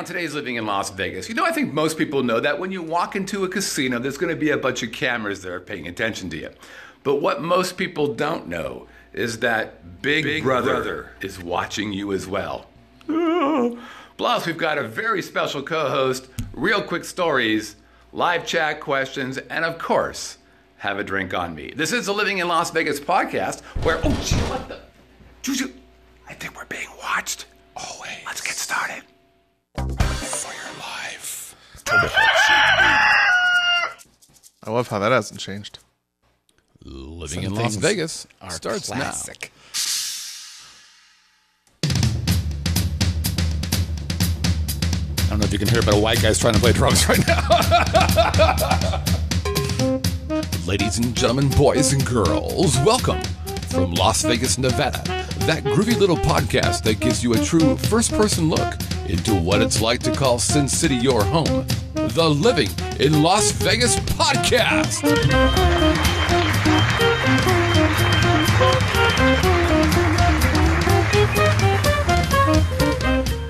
on today's Living in Las Vegas. You know, I think most people know that when you walk into a casino, there's going to be a bunch of cameras that are paying attention to you. But what most people don't know is that Big Brother is watching you as well. Plus, we've got a very special co-host, real quick stories, live chat questions, and of course, have a drink on me. This is the Living in Las Vegas podcast where, oh, gee, what the? Juju, I think we're being watched. Always. Let's get started. For your life. I love how that hasn't changed. Living in Las Vegas starts classic. now. I don't know if you can hear, but a white guy's trying to play drums right now. Ladies and gentlemen, boys and girls, welcome from Las Vegas, Nevada. That groovy little podcast that gives you a true first-person look into what it's like to call Sin City your home. The Living in Las Vegas podcast.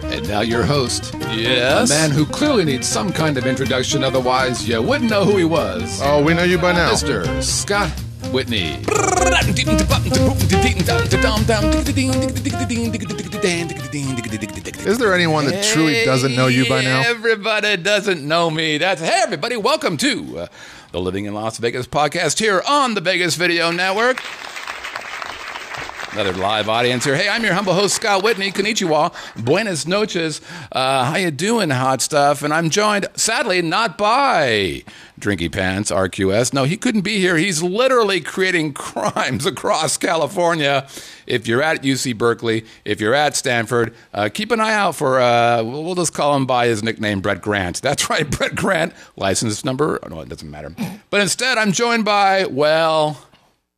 And now your host. Yes? A man who clearly needs some kind of introduction, otherwise you wouldn't know who he was. Oh, we know you by now. Mr. Scott Whitney. Is there anyone that truly doesn't know you by now? Everybody doesn't know me. That's hey, everybody. Welcome to the Living in Las Vegas podcast here on the Vegas Video Network. Another live audience here. Hey, I'm your humble host, Scott Whitney. Konnichiwa. Buenas noches. How you doing, hot stuff? And I'm joined, sadly, not by Drinky Pants, RQS. No, he couldn't be here. He's literally creating crimes across California. If you're at UC Berkeley, if you're at Stanford, keep an eye out for, we'll just call him by his nickname, Brett Grant. That's right, Brett Grant. License number, no, it doesn't matter. But instead, I'm joined by, well,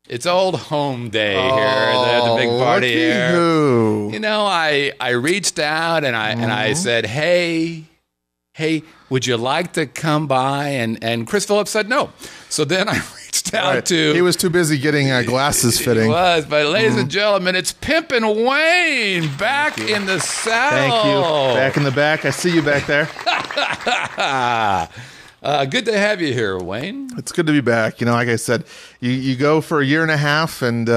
it's old home day here, the big party here. Who? You know, I reached out and I said, hey, would you like to come by? And Chris Phillips said no. So then I reached out to... He was too busy getting glasses fitting. He was, but ladies and gentlemen, it's Pimpin Wayne back in the saddle. Thank you. Back in the back. I see you back there. Good to have you here, Wayne. It's good to be back. You know, like I said, you go for a year and a half, and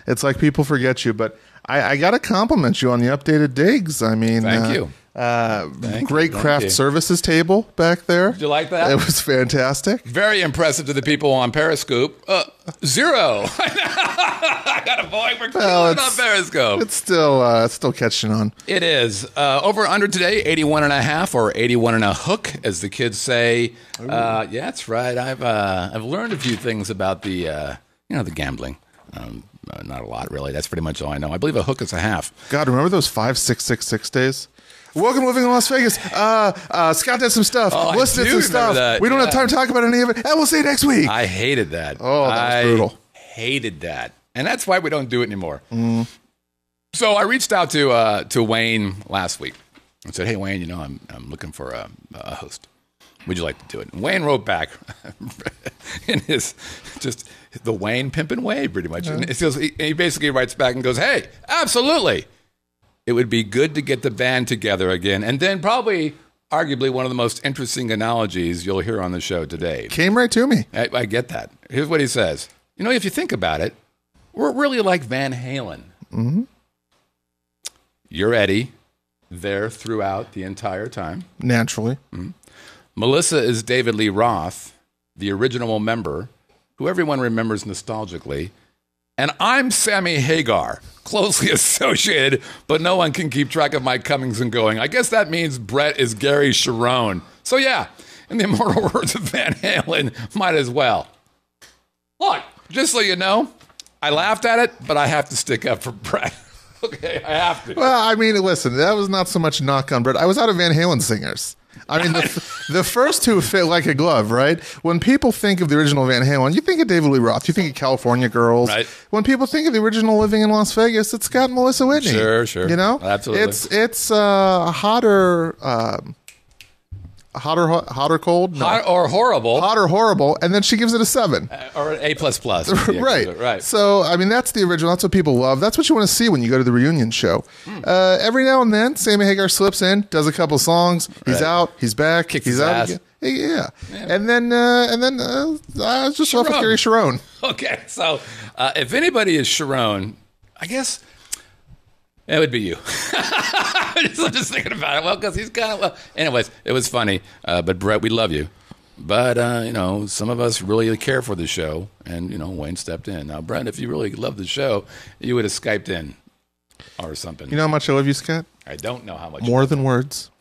it's like people forget you. But I got to compliment you on the updated digs. I mean, thank you. Great craft services table back there. Did you like that? It was fantastic. Very impressive to the people on Periscope. 0. I got a boy. We're killing on Periscope. It's still catching on. It is. Over under today, 81.5 or 81 and a hook, as the kids say. Yeah, that's right. I've learned a few things about the the gambling. Not a lot, really. That's pretty much all I know. I believe a hook is a half. God, remember those 5, 6, 6, 6 days? Welcome to Living in Las Vegas. Scott did some stuff. Listen to some stuff. That. We don't have time to talk about any of it. And we'll see you next week. I hated that. Oh, that was brutal. Hated that. And that's why we don't do it anymore. So I reached out to Wayne last week and said, hey, Wayne, I'm looking for a host. Would you like to do it? And Wayne wrote back in his just the Wayne Pimpin Wayne, pretty much. And he basically writes back and goes, hey, absolutely. It would be good to get the band together again. And then probably, arguably, one of the most interesting analogies you'll hear on the show today. Came right to me. I get that. Here's what he says. If you think about it, we're really like Van Halen. Mm-hmm. You're Eddie there throughout the entire time. Naturally. Mm-hmm. Melissa is David Lee Roth, the original member, who everyone remembers nostalgically. And I'm Sammy Hagar, closely associated, but no one can keep track of my comings and going. I guess that means Brett is Gary Sharon. So yeah, in the immortal words of Van Halen, might as well. Look, just so you know, I laughed at it, but I have to stick up for Brett. Okay, I have to. Well, I mean, listen, that was not so much knock on Brett. I was out of Van Halen singers. I mean, the first two fit like a glove, right? When people think of the original Van Halen, you think of David Lee Roth, you think of California Girls. Right. When people think of the original Living in Las Vegas, it's Scott and Melissa Whitney. Sure. You know? Absolutely. It's a hotter hot or cold? No. Hot or horrible. Hot or horrible, and then she gives it a 7. Or an A++. Right. So, I mean, that's the original. That's what people love. That's what you want to see when you go to the reunion show. Every now and then, Sammy Hagar slips in, does a couple songs. He's out. He's back. Kicks he's his out ass. again. Yeah. And then just off with Gary Sharon. Okay, so if anybody is Sharon, I guess it would be you. I'm just thinking about it. Well, because he's kind of, well, anyways, it was funny. But Brett, we love you. But, some of us really care for the show. And, Wayne stepped in. Now, Brett, if you really love the show, you would have Skyped in or something. You know how much I love you, Scott? I don't know how much. More than words.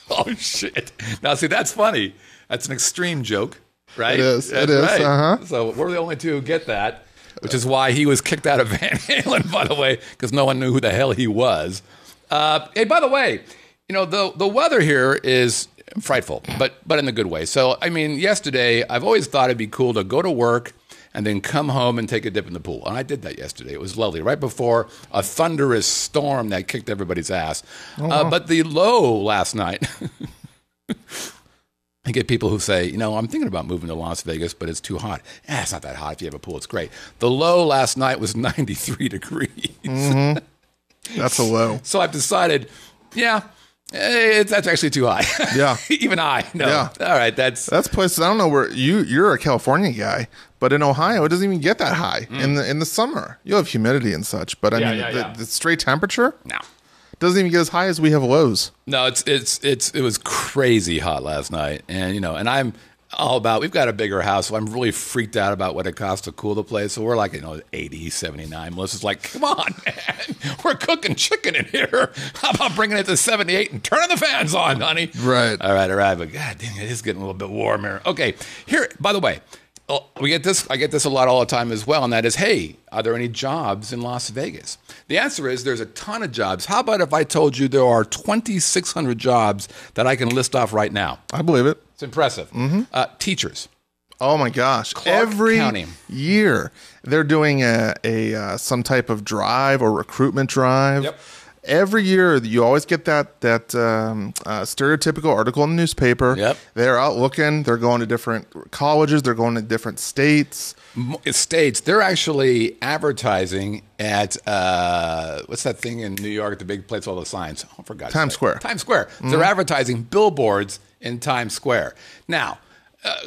Oh, shit. Now, see, that's funny. That's an extreme joke, right? It is. That's it is. right. Uh-huh. So we're the only two who get that, which is why he was kicked out of Van Halen, by the way, because no one knew who the hell he was. Hey, by the way, the weather here is frightful, but in the good way. So, I mean, yesterday, I've always thought it'd be cool to go to work and then come home and take a dip in the pool. And I did that yesterday. It was lovely, right before a thunderous storm that kicked everybody's ass. But the low last night, I get people who say, I'm thinking about moving to Las Vegas, but it's too hot. It's not that hot. If you have a pool, it's great. The low last night was 93 degrees. Mm-hmm. That's a low. So I've decided, that's actually too high. Yeah. Even I know. Yeah. All right, that's places. I don't know where you're a California guy, but in Ohio it doesn't even get that high in the summer. You'll have humidity and such, but the straight temperature doesn't even get as high as we have lows. No, it was crazy hot last night, and and I'm all about, we've got a bigger house, so I'm really freaked out about what it costs to cool the place. So we're like, 80, 79. Melissa's like, come on, man. We're cooking chicken in here. How about bringing it to 78 and turning the fans on, honey? Right. All right. But God dang, it is getting a little bit warmer. Okay, here, by the way, I get this a lot all the time as well, and that is, hey, are there any jobs in Las Vegas? The answer is there's a ton of jobs. How about if I told you there are 2,600 jobs that I can list off right now? I believe it. It's impressive. Teachers. Oh my gosh! Every year they're doing some type of drive or recruitment drive. Yep. Every year you always get that stereotypical article in the newspaper. Yep. They're out looking. They're going to different colleges. They're going to different states. They're actually advertising at what's that thing in New York? The big place with all the signs. Oh, for God's sake. Times Square. Times Square. They're advertising billboards in Times Square. Now,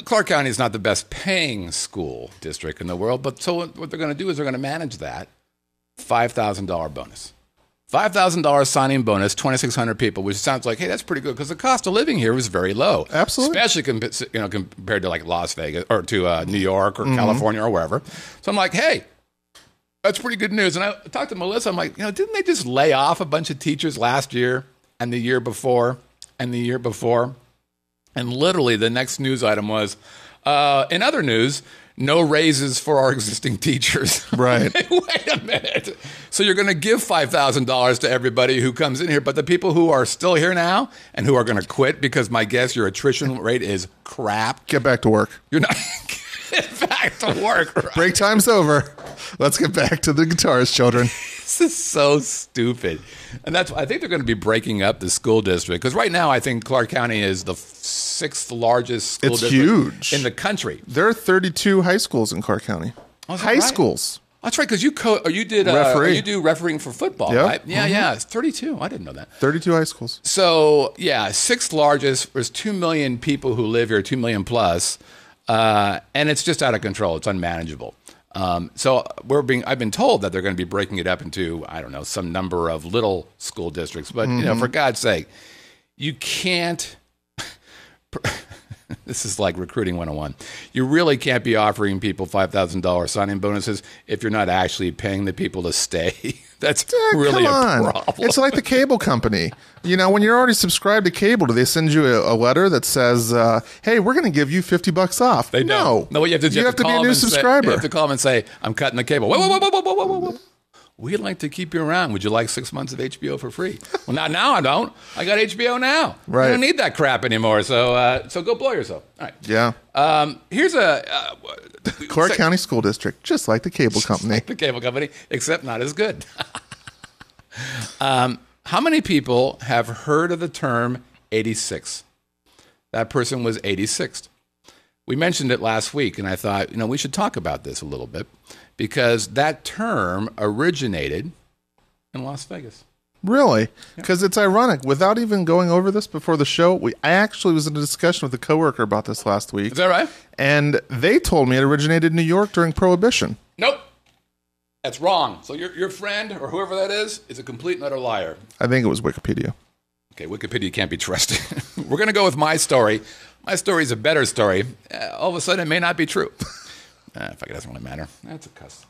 Clark County is not the best paying school district in the world, but so what they're going to do is they're going to manage that $5,000 bonus. $5,000 signing bonus, 2,600 people, which sounds like, hey, that's pretty good because the cost of living here was very low. Absolutely. Especially compared to like Las Vegas or to New York or California or wherever. So I'm like, hey, that's pretty good news. And I talked to Melissa. I'm like, didn't they just lay off a bunch of teachers last year and the year before and the year before? And literally the next news item was, in other news, no raises for our existing teachers. Right. Wait a minute. So you're going to give $5,000 to everybody who comes in here, but the people who are still here now and who are going to quit because my guess your attrition rate is crap. Get back to work. You're not get back to work. Right? Break time's over. Let's get back to the guitarist, children. This is so stupid. And I think they're going to be breaking up the school district because right now I think Clark County is the 6th largest school district huge in the country. There are 32 high schools in Clark County. Oh, is that high right? schools. That's right, because you did you do refereeing for football, Yep. right? Yeah, it's 32. I didn't know that. 32 high schools. So, 6th largest. There's 2 million people who live here, 2 million plus, and it's just out of control. It's unmanageable. So I've been told that they're going to be breaking it up into, I don't know, some number of little school districts. But, for God's sake, you can't... This is like recruiting 101. You really can't be offering people $5,000 signing bonuses if you're not actually paying the people to stay. That's really a problem. It's like the cable company. When you're already subscribed to cable, do they send you a letter that says, hey, we're going to give you $50 off? They don't. No, what you have to be a new subscriber. You have to call them and say, I'm cutting the cable. Whoa. We'd like to keep you around. Would you like 6 months of HBO for free? Well, not now. I don't. I got HBO now. Right. I don't need that crap anymore. So go blow yourself. All right. Yeah. Here's a Clark County School District, just like the cable company. Like the cable company, except not as good. How many people have heard of the term 86? that person was 86th. We mentioned it last week, and I thought, we should talk about this a little bit because that term originated in Las Vegas. Really? Because it's ironic. Without even going over this before the show, I actually was in a discussion with a coworker about this last week. Is that right? And they told me it originated in New York during Prohibition. Nope. That's wrong. So your friend or whoever that is a complete and utter liar. I think it was Wikipedia. Okay, Wikipedia can't be trusted. We're going to go with my story. My story is a better story. All of a sudden, it may not be true. Fuck, it doesn't really matter. That's a cuss.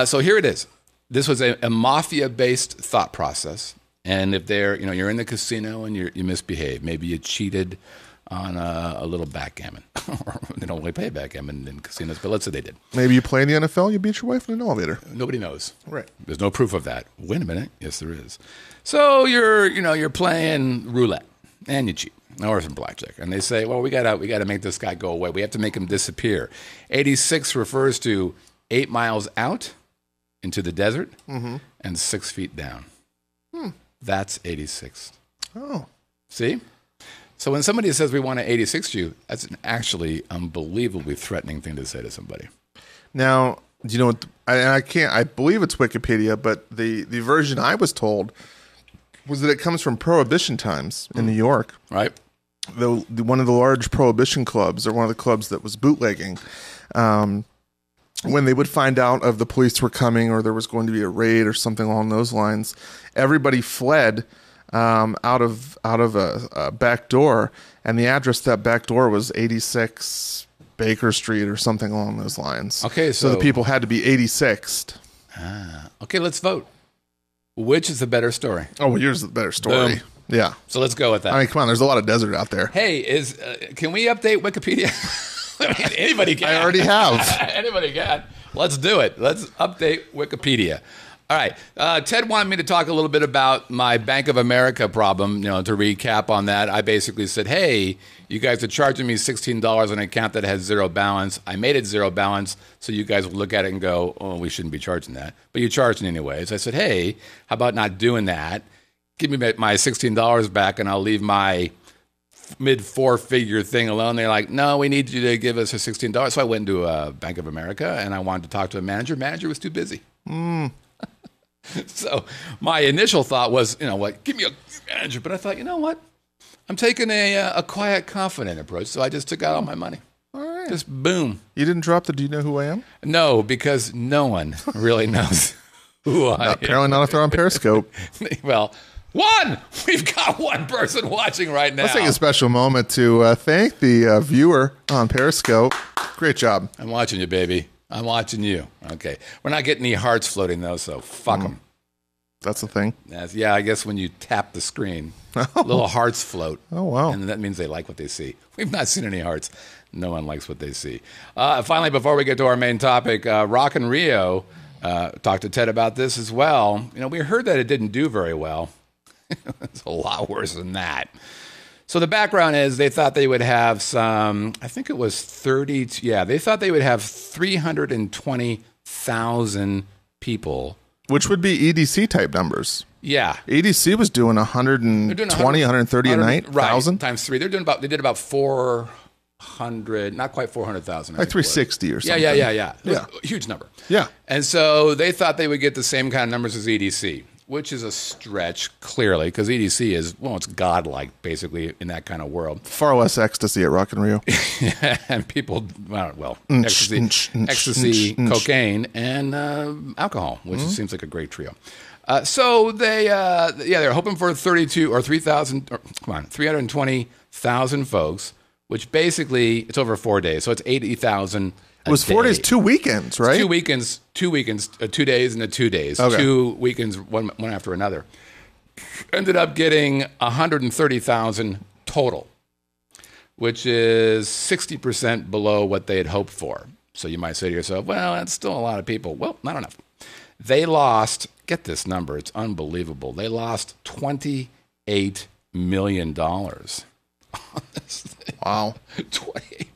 So here it is. This was a mafia-based thought process, and if you're in the casino and you misbehave, maybe you cheated on a little backgammon. They don't really play backgammon in casinos, but let's say they did. Maybe you play in the NFL, you beat your wife in an elevator. Nobody knows. Right. There's no proof of that. Wait a minute. Yes, there is. So you're playing roulette, and you cheat. Or some blackjack. And they say, well, we gotta make this guy go away. We have to make him disappear. 86 refers to 8 miles out into the desert and 6 feet down. That's 86. Oh. See? So when somebody says we want to 86 you, that's an actually unbelievably threatening thing to say to somebody. Now, do you know what? I believe it's Wikipedia, but the version I was told was that it comes from Prohibition times in New York. Right. One of the large Prohibition clubs, or one of the clubs that was bootlegging, when they would find out of the police were coming or there was going to be a raid or something along those lines, everybody fled out of a back door, and the address to that back door was 86 Baker Street or something along those lines. Okay, so the people had to be 86th. Okay, let's vote. Which is the better story? Oh, well, yours is the better story. Boom. Yeah. So let's go with that. I mean, come on, there's a lot of desert out there. Hey, can we update Wikipedia? I mean, anybody can. I already have. Anybody can. Let's do it. Let's update Wikipedia. All right. Ted wanted me to talk a little bit about my Bank of America problem. To recap on that, I basically said, hey, you guys are charging me $16 on an account that has zero balance. I made it zero balance, so you guys will look at it and go, oh, we shouldn't be charging that. But you're charging anyways. I said, hey, how about not doing that? Give me my $16 back, and I'll leave my mid-4-figure thing alone. They're like, no, we need you to give us a $16. So I went into Bank of America, and I wanted to talk to a manager. Manager was too busy. So my initial thought was, give me a manager. But I thought, you know what? I'm taking a quiet, confident approach. So I just took out all my money. All right. Just boom. You didn't drop the do you know who I am? No, because no one really knows who I am. Apparently not if they're on Periscope. Well, we've got one person watching right now. Let's take a special moment to thank the viewer on Periscope. Great job. I'm watching you, baby. I'm watching you. Okay. We're not getting any hearts floating, though, so fuck them. That's the thing. Yeah, I guess when you tap the screen, little hearts float. Oh, wow. And that means they like what they see. We've not seen any hearts. No one likes what they see. Finally, before we get to our main topic, Rock in Rio, talked to Ted about this as well. We heard that it didn't do very well. It's a lot worse than that. So the background is they thought they would have some, I think it was 30, they thought they would have 320,000 people. Which would be EDC type numbers. Yeah. EDC was doing 120, 130 a night, 1,000? Right, times 3. They did about 400, not quite 400,000. Like 360 or something. Yeah. It was a huge number. Yeah. And so they thought they would get the same kind of numbers as EDC. Which is a stretch, clearly, because EDC is, it's godlike, basically, in that kind of world. Far less ecstasy at Rock in Rio. And people, ecstasy, cocaine, and alcohol, which seems like a great trio. So they're hoping for 320,000 folks, which basically, it's over 4 days, so it's 80,000 It was 4 days, 2 weekends, right? 2 weekends, 2 days and 2 days. Okay. 2 weekends, one after another. Ended up getting 130,000 total, which is 60% below what they had hoped for. So you might say to yourself, well, that's still a lot of people. Well, not enough. They lost, get this number, it's unbelievable. They lost $28 million on this thing. Wow. $28 million.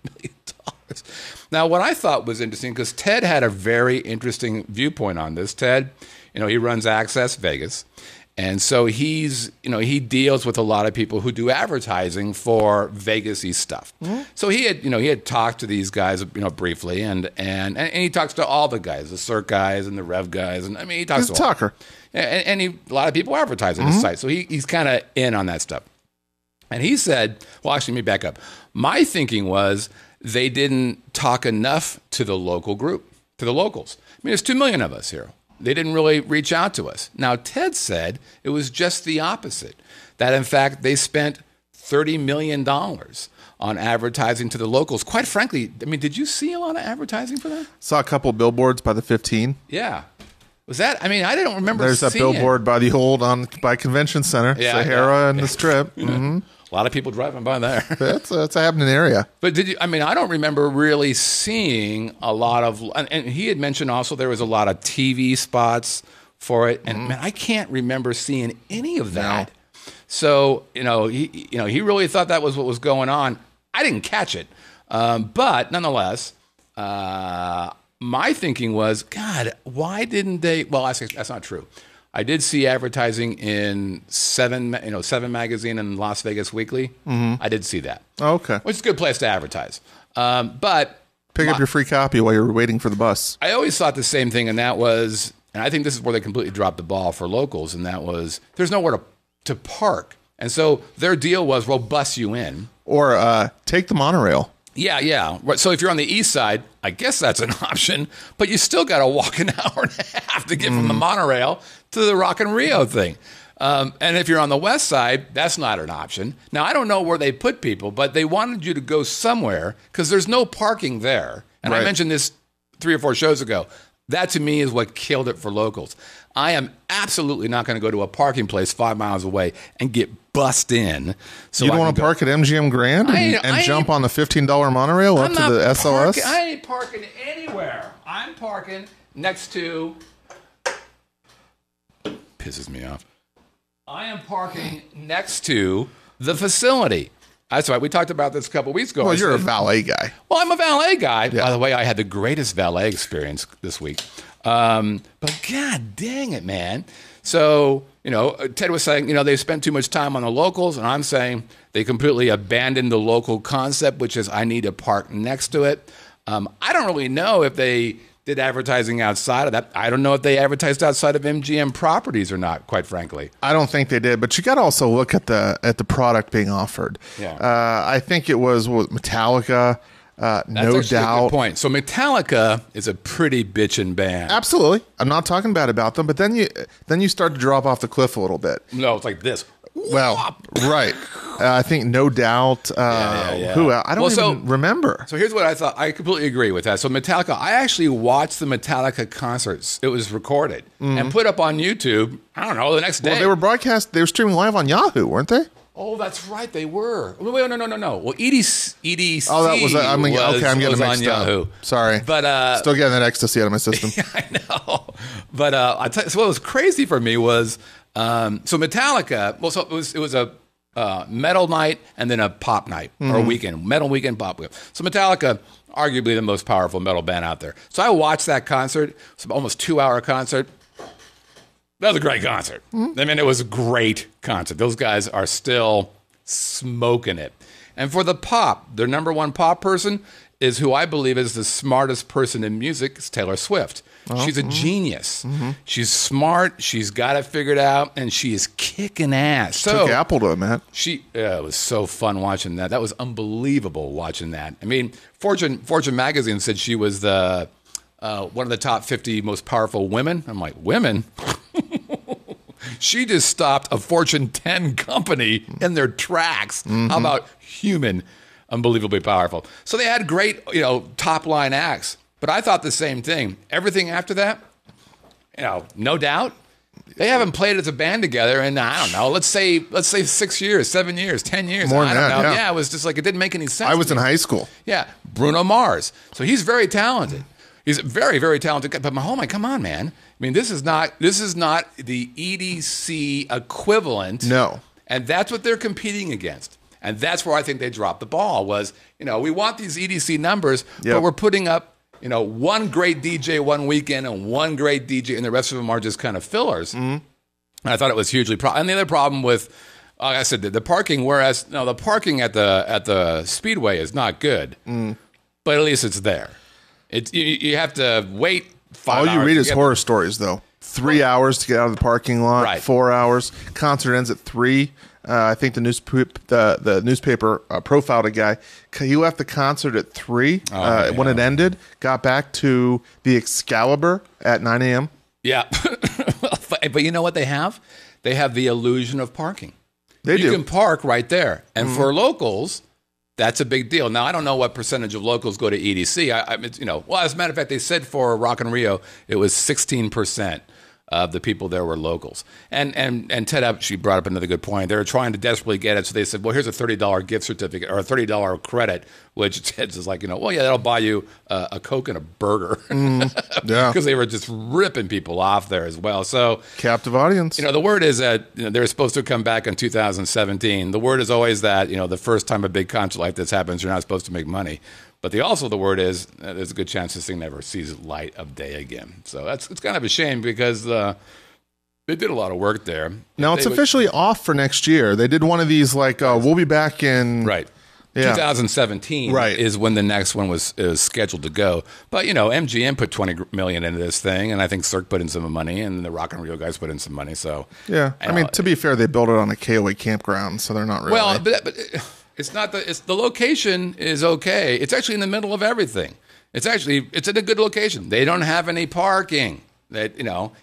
Now, what I thought was interesting, because Ted had a very interesting viewpoint on this. Ted, he runs Access Vegas, And so he deals with a lot of people who do advertising for Vegas-y stuff. Mm-hmm. So he had talked to these guys, briefly, and he talks to all the guys, the Circ guys and the Rev guys, and I mean, he talks to talker. And a lot of people advertise on his site, so he's kind of in on that stuff. And he said, well, actually, let me back up. My thinking was they didn't talk enough to the local group, to the locals. I mean, there's 2 million of us here. They didn't really reach out to us. Now, Ted said it was just the opposite, that, in fact, they spent $30 million on advertising to the locals. Quite frankly, I mean, did you see a lot of advertising for that? Saw a couple billboards by the 15. Yeah. Was that? I mean, I didn't remember There's that billboard by the old by Convention Center, Sahara and the Strip. Mm-hmm. A lot of people driving by there. It's a happening area. But I don't remember really seeing a lot of, and he had mentioned also there was a lot of TV spots for it. And man, I can't remember seeing any of that. No. So, he really thought that was what was going on. I didn't catch it. But nonetheless, my thinking was, God, why didn't they? Well, that's not true. I did see advertising in Seven magazine and Las Vegas Weekly. Mm-hmm. I did see that. Oh, okay, which is a good place to advertise. But pick up your free copy while you're waiting for the bus. I always thought the same thing, and that was, and I think this is where they completely dropped the ball for locals, and that was there's nowhere to park, and so their deal was, we'll bus you in or take the monorail. Yeah. So if you're on the east side, I guess that's an option, but you still got to walk an hour and a half to get from the monorail to the Rock and Rio thing. And if you're on the west side, that's not an option. Now, I don't know where they put people, but they wanted you to go somewhere because there's no parking there. And I mentioned this 3 or 4 shows ago. That, to me, is what killed it for locals. I am absolutely not going to go to a parking place 5 miles away and get bussed in. So you don't want to park at MGM Grand and jump on the $15 monorail up to the SLS? I ain't parking anywhere. I'm parking next to... Pisses me off. I am parking next to the facility. That's right. We talked about this a couple weeks ago. Well, you're a valet guy. Well, I'm a valet guy. Yeah. By the way, I had the greatest valet experience this week. But God dang it, man. So, Ted was saying, they spent too much time on the locals, and I'm saying they completely abandoned the local concept, which is I need to park next to it. I don't really know if they did advertising outside of that. I don't know if they advertised outside of MGM properties or not, quite frankly. I don't think they did, but you got to also look at the product being offered. Yeah. I think it was Metallica. No doubt. A good point. So Metallica is a pretty bitchin' band. Absolutely. I'm not talking bad about them, but then you start to drop off the cliff a little bit. No, it's like this. Well, right. I think No Doubt. Yeah. Who else? I don't even remember. So here's what I thought. I completely agree with that. So Metallica, I actually watched the Metallica concerts. It was recorded and put up on YouTube, I don't know, the next day. Well, they were streaming live on Yahoo, weren't they? Oh, that's right. They were. Wait, no. Well, EDC. Oh, that was. I'm getting mixed up. Yahoo. Sorry, but still getting that ecstasy out of my system. Yeah, I know. But I tell you, so what was crazy for me was so Metallica. Well, so it was a metal night and then a pop night or a weekend, metal weekend, pop weekend. So Metallica, arguably the most powerful metal band out there. So I watched that concert. It's an almost 2-hour concert. That was a great concert. I mean, it was a great concert. Those guys are still smoking it. And for the pop, their number one pop person is who I believe is the smartest person in music. It's Taylor Swift. She's a genius. She's smart. She's got it figured out, and she is kicking ass. Took Apple to it, man. It was so fun watching that. That was unbelievable watching that. I mean, Fortune magazine said she was the one of the top 50 most powerful women. I'm like, women? She just stopped a Fortune 10 company in their tracks. How about human? Unbelievably powerful. So they had great, top line acts. But I thought the same thing. Everything after that, No Doubt, they haven't played as a band together in, I don't know, let's say 6 years, 7 years, 10 years. More than I don't know. Yeah. Yeah, it was just like it didn't make any sense. I was in high school. Yeah, Bruno Mars. So he's very talented. He's a very, very talented guy. But come on, man. I mean, this is not the EDC equivalent. No. And that's what they're competing against. And that's where I think they dropped the ball was, we want these EDC numbers, but we're putting up, one great DJ one weekend and one great DJ, and the rest of them are just kind of fillers. And I thought it was hugely and the other problem with, like I said, the parking. Whereas the parking at the Speedway is not good, but at least it's there. You have to wait 5 hours. All you read is horror stories, though. 3 hours to get out of the parking lot. Right. 4 hours. Concert ends at 3. I think the newspaper profiled a guy. He left the concert at 3 when it ended. Got back to the Excalibur at 9 a.m. Yeah, but you know what they have? They have the illusion of parking. You can park right there, and for locals, that's a big deal. Now I don't know what percentage of locals go to EDC. Well, as a matter of fact, they said for Rock in Rio it was 16%. Of the people there were locals. And Ted she brought up another good point. They were trying to desperately get it, so they said, well, here's a $30 gift certificate or a $30 credit, which Ted's is like, well, yeah, that'll buy you a Coke and a burger. Yeah. Because they were just ripping people off there as well. So captive audience. The word is that they're supposed to come back in 2017. The word is always that, the first time a big concert like this happens, you're not supposed to make money. But the word is there's a good chance this thing never sees light of day again. So it's kind of a shame because they did a lot of work there. Now it's officially off for next year. They did one of these we'll be back in 2017 is when the next one is scheduled to go. But MGM put $20 million into this thing, and I think Cirque put in some money, and the Rock and Rio guys put in some money. So yeah, I mean to be fair, they built it on a KOA campground, so they're not really but it's not the location is okay. It's actually in the middle of everything. It's in a good location. They don't have any parking. That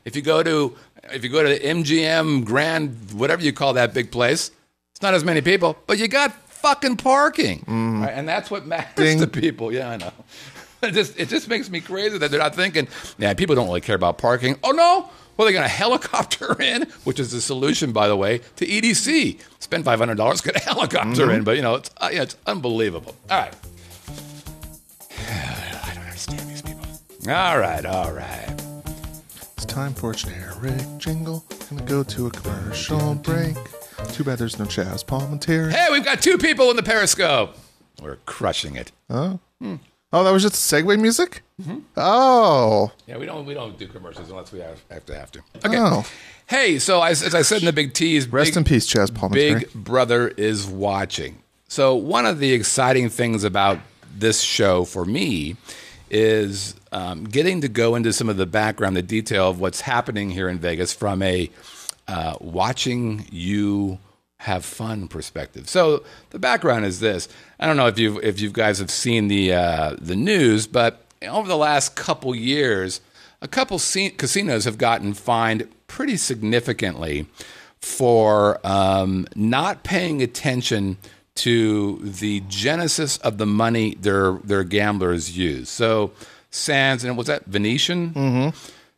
if you go to the MGM Grand, whatever you call that big place, it's not as many people, but you got fucking parking, right? And that's what matters to people. Yeah, I know. It just makes me crazy that they're not thinking. Yeah, people don't really care about parking. Oh no. Well, they're going to helicopter in, which is the solution, by the way, to EDC. Spend $500, get a helicopter in, but it's unbelievable. All right, I don't understand these people. All right. It's time for a generic jingle. Gonna go to a commercial break. Too bad there's no Chaz Palminteri. Hey, we've got 2 people in the Periscope. We're crushing it. Oh. Oh, that was just segue music? Mm-hmm. Oh. Yeah, we don't do commercials unless we have to. Okay. Oh. Hey, so as I said in the big tease, rest in peace, Chaz Palminteri. Big Brother is watching. So one of the exciting things about this show for me is getting to go into some of the background, the detail of what's happening here in Vegas from a watching you have fun perspective. So the background is this. I don't know if you guys have seen the news, but over the last couple years, a couple casinos have gotten fined pretty significantly for not paying attention to the genesis of the money their gamblers use. So Sands, and was that Venetian? Mm-hmm.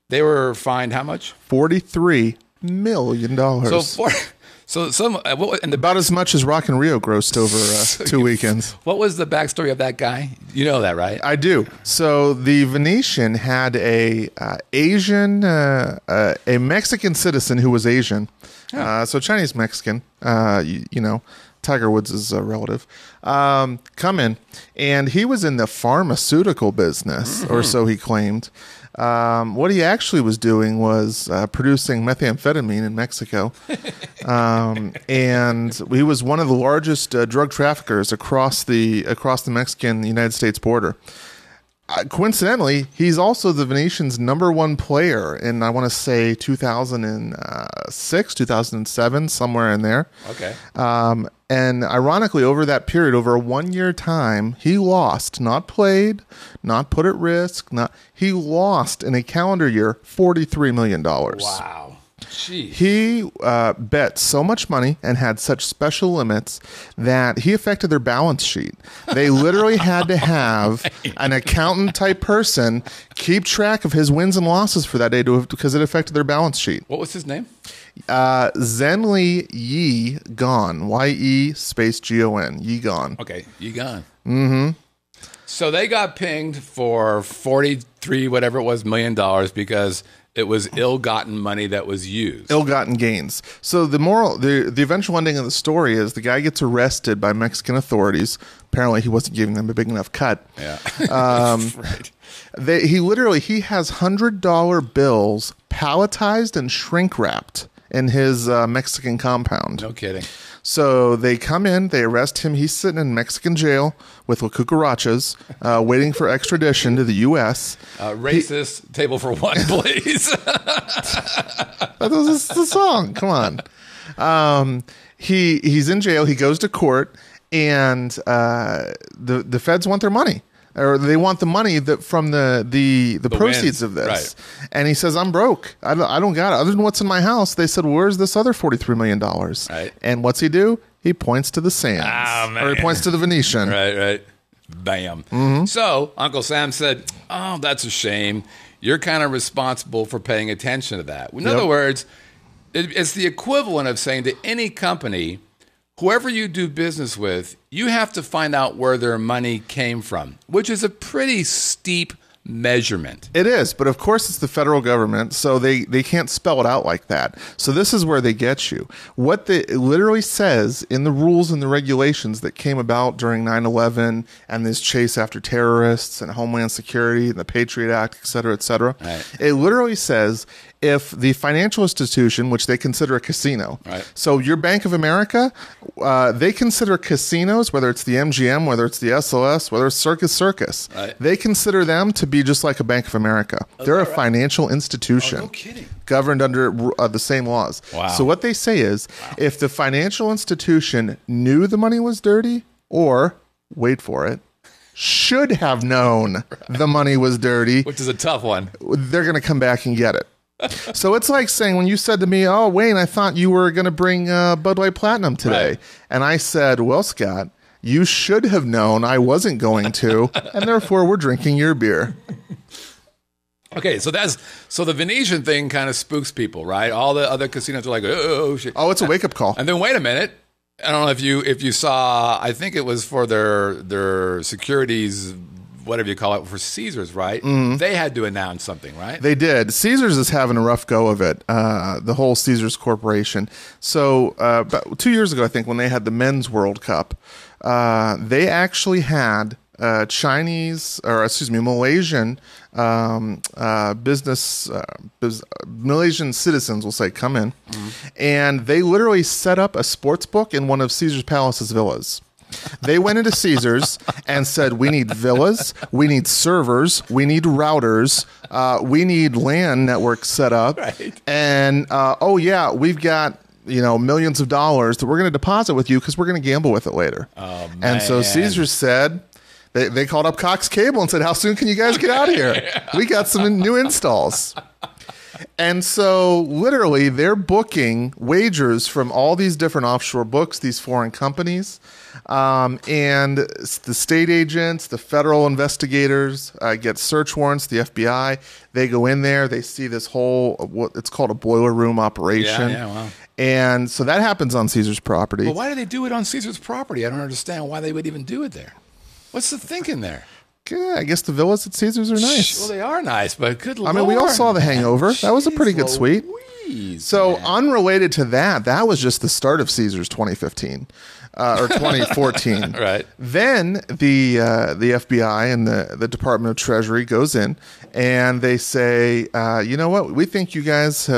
They were fined how much? $43 million. So about as much as Rock in Rio grossed over 2 weekends. What was the backstory of that guy? You know that, right? I do. So the Venetian had a Mexican citizen who was Asian. So Chinese Mexican, Tiger Woods is a relative, come in, and he was in the pharmaceutical business, or so he claimed. What he actually was doing was producing methamphetamine in Mexico, and he was one of the largest drug traffickers across the Mexican-United States border. Coincidentally, he's also the Venetian's #1 player in, I want to say, 2006, 2007, somewhere in there. Okay. And ironically, over that period, over a 1-year time, he lost, not played, not put at risk, he lost in a calendar year $43 million. Wow. Jeez. He bet so much money and had such special limits that he affected their balance sheet. They literally had to have an accountant type person keep track of his wins and losses for that day because it affected their balance sheet. What was his name? Zenli Yi Gon. Y-E space G-O-N. Yi Gon. Okay, Yi Gon. Mm-hmm. So they got pinged for $43 whatever it was million because it was ill-gotten money that was used. Ill-gotten gains. So the eventual ending of the story is the guy gets arrested by Mexican authorities. Apparently, he wasn't giving them a big enough cut. Yeah, right. He has $100 bills palletized and shrink wrapped in his Mexican compound. No kidding. So they come in, they arrest him. He's sitting in Mexican jail with La Cucarachas, waiting for extradition to the U.S. Racist, table for one, please. That was the song. Come on. He's in jail. He goes to court, and the feds want their money. Or they want the money from the proceeds of this. Right. And he says, I'm broke. I don't got it. Other than what's in my house, they said, where's this other $43 million? Right. And what's he do? He points to the Sands. Oh, man. Or he points to the Venetian. Right. Bam. Mm-hmm. So Uncle Sam said, oh, that's a shame. You're kind of responsible for paying attention to that. In other words, it's the equivalent of saying to any company, whoever you do business with, you have to find out where their money came from, which is a pretty steep measurement. It is, but of course it's the federal government, so they can't spell it out like that. So this is where they get you. What it literally says in the rules and the regulations that came about during 9/11 and this chase after terrorists and Homeland Security and the Patriot Act, et cetera, right. It literally says if the financial institution, which they consider a casino, right. So your Bank of America, they consider casinos, whether it's the MGM, whether it's the SLS, whether it's Circus, right. They consider them to be just like a Bank of America. They're a financial institution. Oh, no kidding. Governed under the same laws. Wow. So what they say is, if the financial institution knew the money was dirty, or, wait for it, should have known the money was dirty, which is a tough one, they're going to come back and get it. So it's like saying when you said to me, oh, Wayne, I thought you were going to bring Bud Light Platinum today. Right. And I said, well, Scott, you should have known I wasn't going to, and therefore we're drinking your beer. Okay, so the Venetian thing kind of spooks people, right? All the other casinos are like, oh shit. Oh, it's a wake-up call. And then wait a minute. I don't know if you saw, I think it was for their securities, whatever you call it, for Caesars, right? Mm-hmm. They had to announce something, right? They did. Caesars is having a rough go of it, the whole Caesars Corporation. So about 2 years ago, I think, when they had the Men's World Cup, they actually had Malaysian Malaysian citizens, will say, come in, and they literally set up a sports book in one of Caesar's Palace's villas. They went into Caesars and said, we need villas, we need servers, we need routers, we need LAN networks set up, right. And we've got millions of dollars that we're going to deposit with you because we're going to gamble with it later. Oh, man. And so Caesars said, they called up Cox Cable and said, how soon can you guys get out of here? We got some new installs. And so literally they're booking wagers from all these different offshore books, these foreign companies, and the state agents, the federal investigators get search warrants, the FBI. They go in there, they see this whole, what it's called a boiler room operation. Yeah, wow. And so that happens on Caesar's property. But why do they do it on Caesar's property? I don't understand why they would even do it there. What's the thinking there? Yeah, I guess the villas at Caesars are nice. Well, they are nice, but good Lord. I mean, we all saw The Hangover. That was a pretty good suite. So, unrelated to that, that was just the start of Caesars 2015 or 2014. Right. Then the FBI and the Department of Treasury goes in and they say, you know what? We think you guys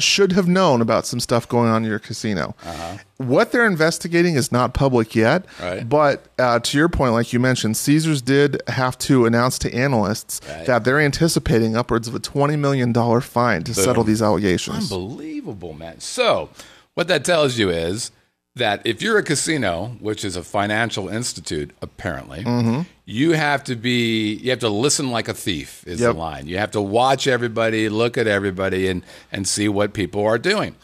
should have known about some stuff going on in your casino. Uh-huh. What they're investigating is not public yet, right. But to your point, like you mentioned, Caesars did have to announce to analysts that they're anticipating upwards of a $20 million fine to settle these allegations. Unbelievable, man. So what that tells you is that if you're a casino, which is a financial institute, apparently, you have to listen like a thief is the line. You have to watch everybody, look at everybody, and see what people are doing.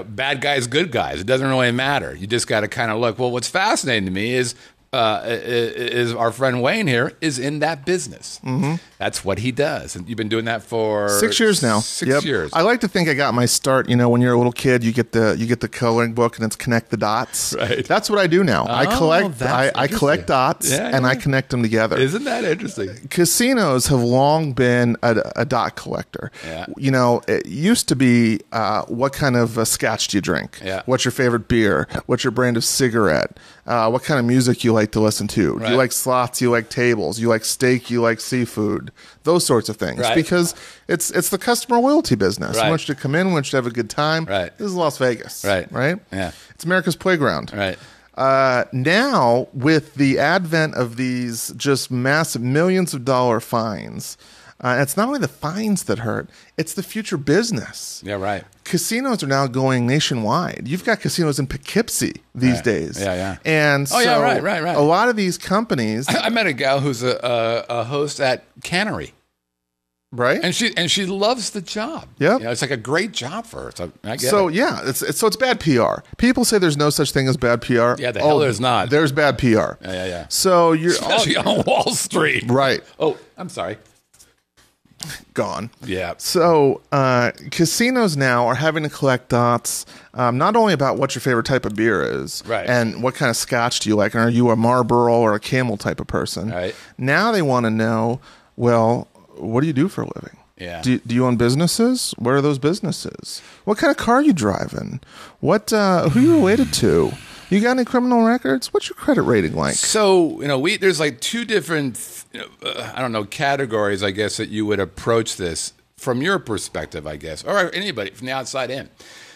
Bad guys, good guys. It doesn't really matter. You just got to kind of look. Well, what's fascinating to me is our friend Wayne here is in that business. Mm-hmm. That's what he does. And you've been doing that for 6 years now. 6 years. I like to think I got my start, when you're a little kid, you get the coloring book and it's connect the dots. Right. That's what I do now. I collect dots and I connect them together. Isn't that interesting? Casinos have long been a dot collector. Yeah. It used to be what kind of scotch do you drink? Yeah. What's your favorite beer? What's your brand of cigarette? What kind of music you like like to listen to? Do you like slots? You like tables? You like steak? You like seafood? Those sorts of things. Right. Because it's the customer loyalty business. Right. We want you to come in, we want you to have a good time. Right. This is Las Vegas. Right. Right? Yeah. It's America's playground. Right. Now, with the advent of these just massive millions of dollar fines, it's not only the fines that hurt, it's the future business. Yeah, right. Casinos are now going nationwide. You've got casinos in Poughkeepsie these days. Yeah, yeah. And so right. a lot of these companies... I met a gal who's a host at Cannery. Right, and she loves the job. Yeah, it's like a great job for her. So I get so it. yeah, it's bad PR. People say there's no such thing as bad PR. Yeah, the hell there's not. There's bad PR. Yeah. So you're especially on Wall Street, right? Oh, I'm sorry. Gone. Yeah. So casinos now are having to collect dots, not only about what your favorite type of beer is, right, and what kind of scotch do you like, and are you a Marlboro or a Camel type of person? Right. Now they want to know, well, what do you do for a living? Yeah. Do you own businesses? What are those businesses? What kind of car are you driving? Who are you related to? You got any criminal records? What's your credit rating like? So, there's like two different, categories, I guess, that you would approach this from your perspective, I guess, or anybody from the outside in.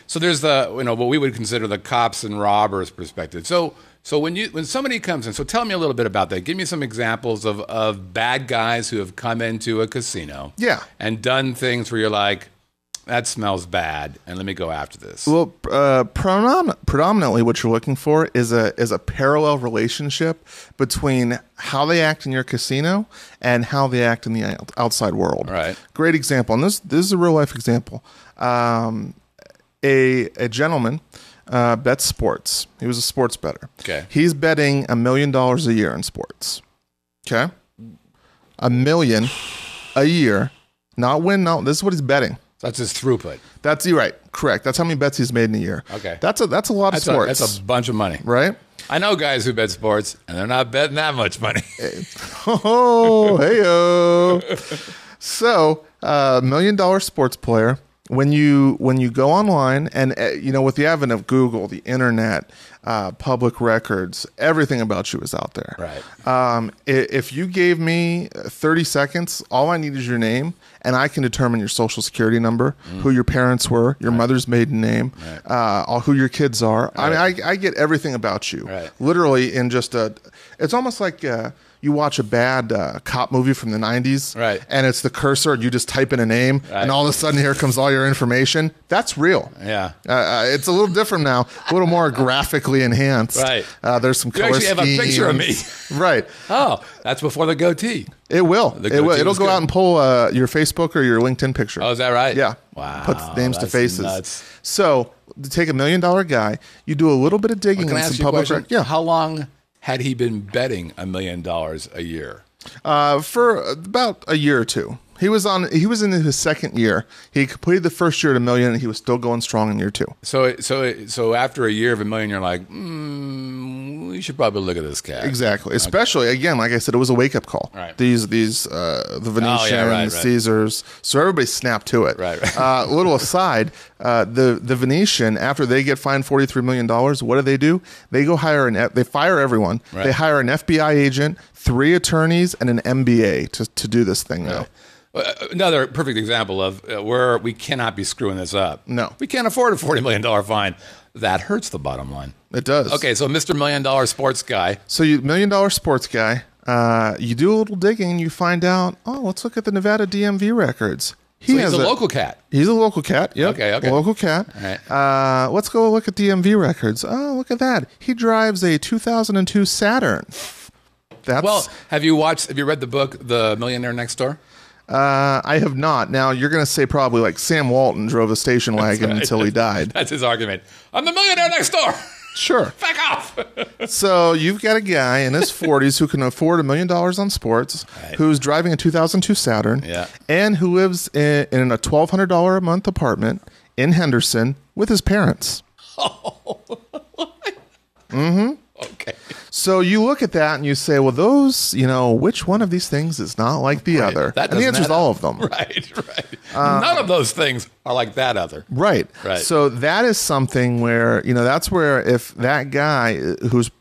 So there's the, what we would consider the cops and robbers perspective. So when somebody comes in, so tell me a little bit about that. Give me some examples of bad guys who have come into a casino, and done things where you're like, that smells bad, and let me go after this. Well, predominantly, what you're looking for is a parallel relationship between how they act in your casino and how they act in the outside world. Right. Great example, and this is a real life example. A gentleman. Bets sports. He was a sports bettor. Okay. He's betting $1 million a year in sports. Okay. $1 million a year. Not win. No, this is what he's betting. That's his throughput. That's right. Correct. That's how many bets he's made in a year. Okay. That's a lot of sports. That's a bunch of money. Right? I know guys who bet sports, and they're not betting that much money. Oh, hey-o. So, $1 million sports player. When you go online and, with the advent of Google, the internet, public records, everything about you is out there. Right. If you gave me 30 seconds, all I need is your name, and I can determine your social security number, who your parents were, your mother's maiden name, who your kids are. Right. I mean, I get everything about you. Right. Literally in just it's almost like you watch a bad cop movie from the 90s, right, and it's the cursor, and you just type in a name, and all of a sudden here comes all your information. That's real. Yeah. It's a little different now, a little more graphically enhanced. Right. There's some color schemes. You actually have a picture of me. Right. Oh, that's before the goatee. It will. It'll go out and pull your Facebook or your LinkedIn picture. Oh, is that right? Yeah. Wow. Puts names to faces. Nuts. So, to take $1 million guy, you do a little bit of digging in some public records. Yeah. How long had he been betting $1 million a year? For about a year or two. He was in his second year. He completed the first year at $1 million, and he was still going strong in year two. So after a year of $1 million, you're like, we should probably look at this cat. Exactly. Okay. Especially again, like I said, it was a wake up call. Right. The Venetian, Caesars. So everybody snapped to it. Right. A little aside, the Venetian, after they get fined $43 million, what do? They go they fire everyone. Right. They hire an FBI agent, 3 attorneys, and an MBA to do this thing now. Another perfect example of where we cannot be screwing this up. No. We can't afford a $40 million fine. That hurts the bottom line. It does. Okay, so Mr. $1 Million sports guy. So you $1 million sports guy, you do a little digging and you find out, let's look at the Nevada DMV records. He's a local cat. He's a local cat. Yep. Okay. A local cat. All right. Let's go look at DMV records. Oh, look at that. He drives a 2002 Saturn. Have you read the book, The Millionaire Next Door? I have not. Now, you're going to say probably like Sam Walton drove a station wagon until he died. That's his argument. I'm the millionaire next door. Sure. Back off. So you've got a guy in his 40s who can afford $1 million on sports, who's driving a 2002 Saturn, and who lives in a $1,200 a month apartment in Henderson with his parents. Oh. Mm-hmm. Okay. So you look at that and you say, well, those, which one of these things is not like the other? And the answer is all of them. Right. None of those things are like that other. Right. So that is something where, that's where if that guy who's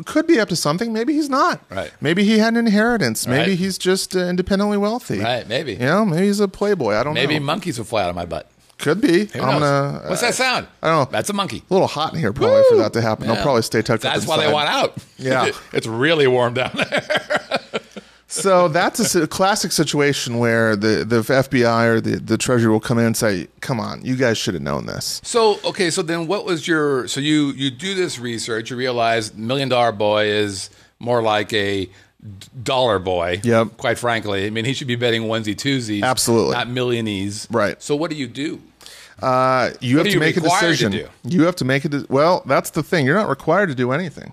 could be up to something. Maybe he's not. Right. Maybe he had an inheritance. Maybe Right. he's just independently wealthy. Right, maybe. You know, maybe he's a playboy. I don't know. Maybe monkeys will fly out of my butt. Could be. Who knows? What's that sound? I don't know. That's a monkey. A little hot in here probably for that to happen. Yeah. They'll probably stay tucked up That's inside. why they want out. Yeah. It's really warm down there. So that's a classic situation where the FBI or the Treasury will come in and say, come on, you guys should have known this. So, okay, so then what was your... So you do this research, you realize $1 Million Boy is more like a dollar boy. Yep. Quite frankly. I mean, he should be betting onesie-twosies. Absolutely. Not millionies. Right. So what do? You have to make a decision. You have to make it. Well, that's the thing. You're not required to do anything.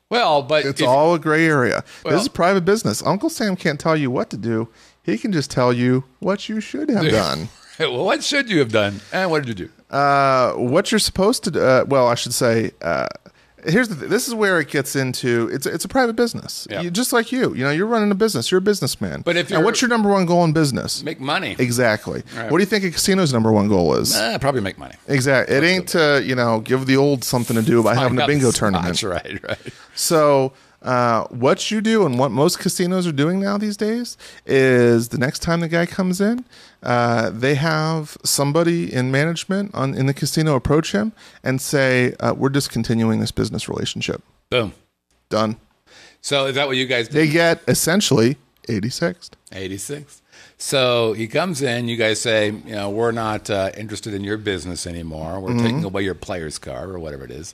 Well, but... It's all a gray area. This is private business. Uncle Sam can't tell you what to do. He can just tell you what you should have done. Well, what should you have done? And what did you do? What you're supposed to do... well, I should say... Here's this is where it gets into it's a private business. Yeah. Just like you know, you're running a business. You're a businessman. But if and what's your number one goal in business? Make money. Exactly. Right. What do you think a casino's number one goal is? Probably make money. Exactly. It ain't to give the old something to do by having a bingo tournament. That's right. So what you do and what most casinos are doing now these days is the next time the guy comes in, they have somebody in management in the casino approach him and say, we're discontinuing this business relationship. Boom. Done. So is that what you guys do? They get essentially 86th. 86th. So he comes in, you guys say, we're not interested in your business anymore. We're taking away your player's card or whatever it is.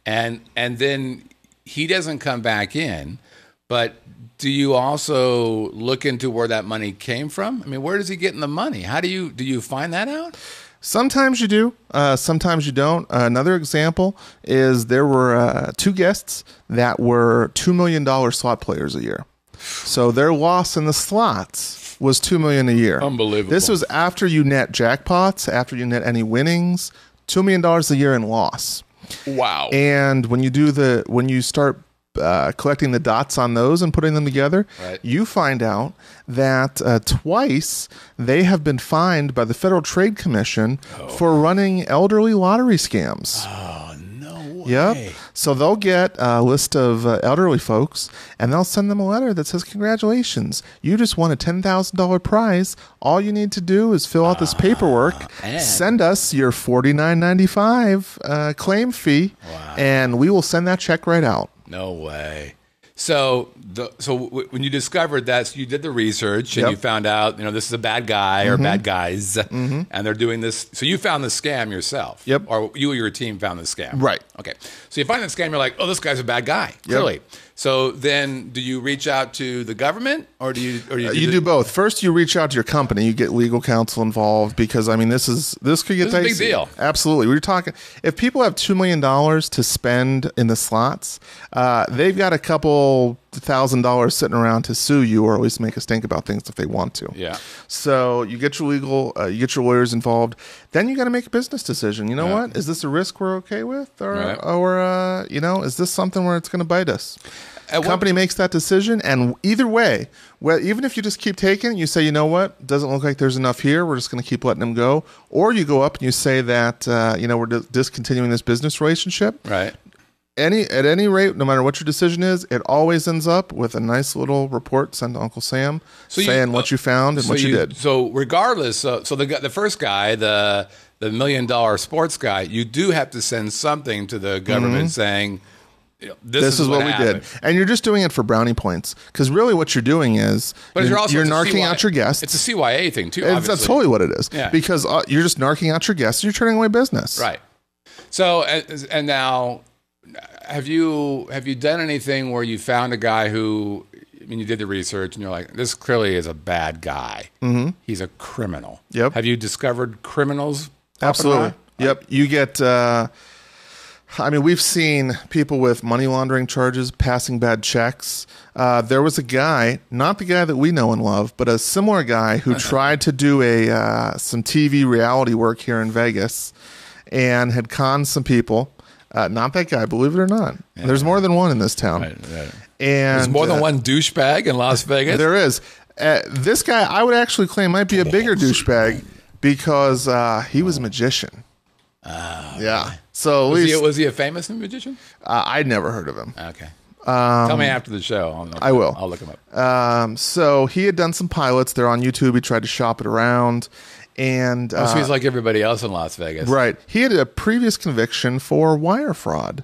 And then he doesn't come back in, but do you also look into where that money came from? I mean, where does he get the money? How do you find that out? Sometimes you do. Sometimes you don't. Another example is there were 2 guests that were $2 million slot players a year. So their loss in the slots was $2 million a year. Unbelievable. This was after you net jackpots, after you net any winnings, $2 million a year in loss. Wow. And when you start collecting the dots on those and putting them together, right, you find out that twice they have been fined by the Federal Trade Commission for running elderly lottery scams. Oh, no way. Yep. So they'll get a list of elderly folks, and they'll send them a letter that says, congratulations, you just won a $10,000 prize. All you need to do is fill out this paperwork, send us your $49.95 claim fee, and we will send that check right out. No way. So when you discovered that, so you did the research and you found out, this is a bad guy or bad guys, and they're doing this. So you found the scam yourself. Yep. Or you or your team found the scam. Right. Okay. So you find the scam, you're like, oh, this guy's a bad guy. Clearly. Yep. So then do you reach out to the government or do you you do both. First, you reach out to your company. You get legal counsel involved because, I mean, this could get dicey. This is a big deal. Absolutely. We're talking, if people have $2 million to spend in the slots, they've got a couple $1,000 sitting around to sue you or at least make us think about things if they want to. Yeah. So you get your you get your lawyers involved. Then you got to make a business decision. You know what? Is this a risk we're okay with? Or is this something where it's going to bite us? Company makes that decision, and either way, even if you just keep taking it, you say, you know what, doesn't look like there's enough here, we're just going to keep letting them go, or you go up and you say that we're discontinuing this business relationship. Right. At any rate, no matter what your decision is, it always ends up with a nice little report sent to Uncle Sam saying what you found and what you did. So regardless, so the first guy, the $1 million sports guy, you do have to send something to the government saying, this is what we did. And you're just doing it for brownie points. Because really what you're doing is you're narking out your guests. It's a CYA thing too, That's totally what it is. Yeah. Because you're just narking out your guests and you're turning away business. Right. So, and now, have you done anything where you found a guy who, you did the research and you're like, this clearly is a bad guy. Mm-hmm. He's a criminal. Yep. Have you discovered criminals? Absolutely. Yep. You get... we've seen people with money laundering charges, passing bad checks. There was a guy, not the guy that we know and love, but a similar guy who tried to do some TV reality work here in Vegas and had conned some people. Not that guy, believe it or not. Yeah. There's more than one in this town. Right. And there's more than one douchebag in Las Vegas? There is. This guy, I would actually claim, might be a bigger douchebag because he was a magician. Yeah. So at least, was he a famous magician? I'd never heard of him. Okay. Tell me after the show. I will. I'll look him up. So he had done some pilots. They're on YouTube. He tried to shop it around. And so he's like everybody else in Las Vegas. Right. He had a previous conviction for wire fraud.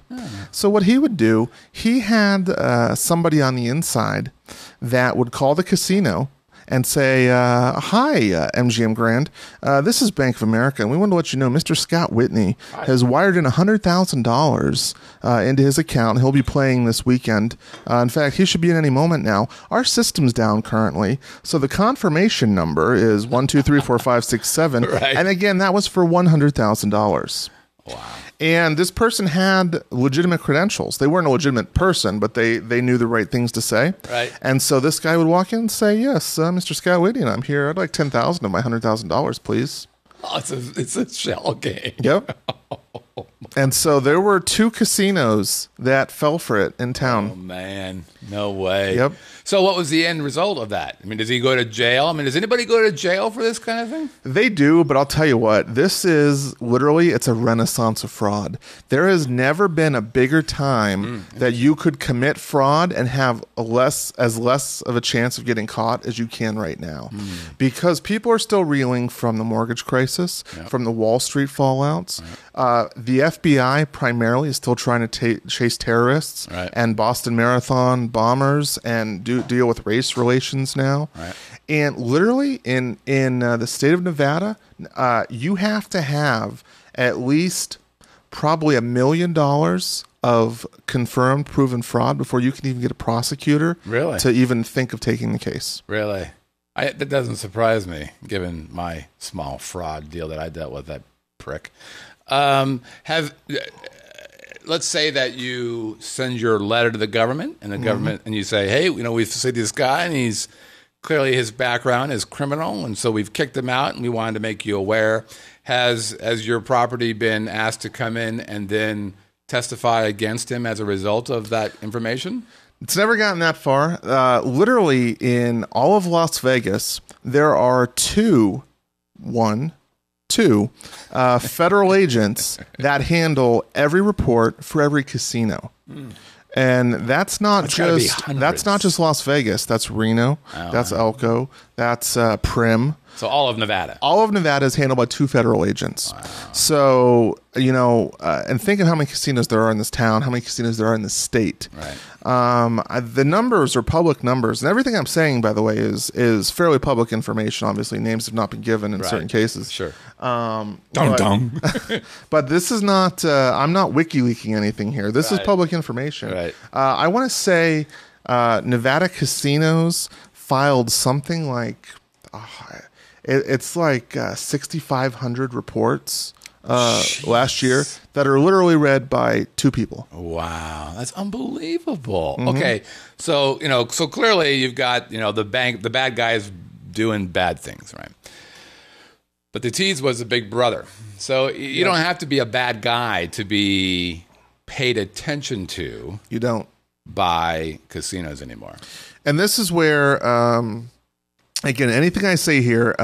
So what he would do, he had somebody on the inside that would call the casino and say, hi, MGM Grand. This is Bank of America, and we want to let you know Mr. Scott Whitney has wired in $100,000 into his account. He'll be playing this weekend. In fact, he should be in any moment now. Our system's down currently, so the confirmation number is 1234567. Right. And again, that was for $100,000. Wow. And this person had legitimate credentials. They weren't a legitimate person, but they knew the right things to say. Right. And so this guy would walk in and say, yes, Mr. Scott Whitney, and I'm here. I'd like $10,000 of my $100,000, please. Oh, it's a shell game. Yep. And so there were 2 casinos that fell for it in town. Oh, man. No way. Yep. So what was the end result of that? I mean, does he go to jail? I mean, does anybody go to jail for this kind of thing? They do, but I'll tell you what, this is literally, it's a renaissance of fraud. There has never been a bigger time that you could commit fraud and have less of a chance of getting caught as you can right now. Because people are still reeling from the mortgage crisis, from the Wall Street fallouts. The FBI primarily is still trying to chase terrorists and Boston Marathon bombers and deal with race relations now. And literally in the state of Nevada, you have to have at least probably $1 million of confirmed proven fraud before you can even get a prosecutor to even think of taking the case. Really? That doesn't surprise me, given my small fraud deal that I dealt with, that prick. Let's say that you send your letter to the government, and the government, and you say, hey, we see this guy, and he's clearly, his background is criminal, and so we've kicked him out, and we wanted to make you aware. Has your property been asked to come in and then testify against him as a result of that information? It's never gotten that far. Literally, in all of Las Vegas, there are two federal agents that handle every report for every casino. And that's not just Las Vegas. That's Reno. That's Elko. That's Prim. So all of Nevada. All of Nevada is handled by 2 federal agents. Wow. So, and thinking how many casinos there are in this town, how many casinos there are in this state. Right. The numbers are public numbers. And everything I'm saying, by the way, is fairly public information. Obviously, names have not been given in certain cases. Sure. But this is not, I'm not WikiLeaking anything here. This is public information. Right. I want to say Nevada casinos filed something like... It's like 6,500 reports last year that are literally read by 2 people. Wow, that's unbelievable. Okay, so so clearly you've got the bad guys doing bad things, right? But the tease was the big brother. So you don't have to be a bad guy to be paid attention to. You don't by casinos anymore. And this is where. Again, anything I say here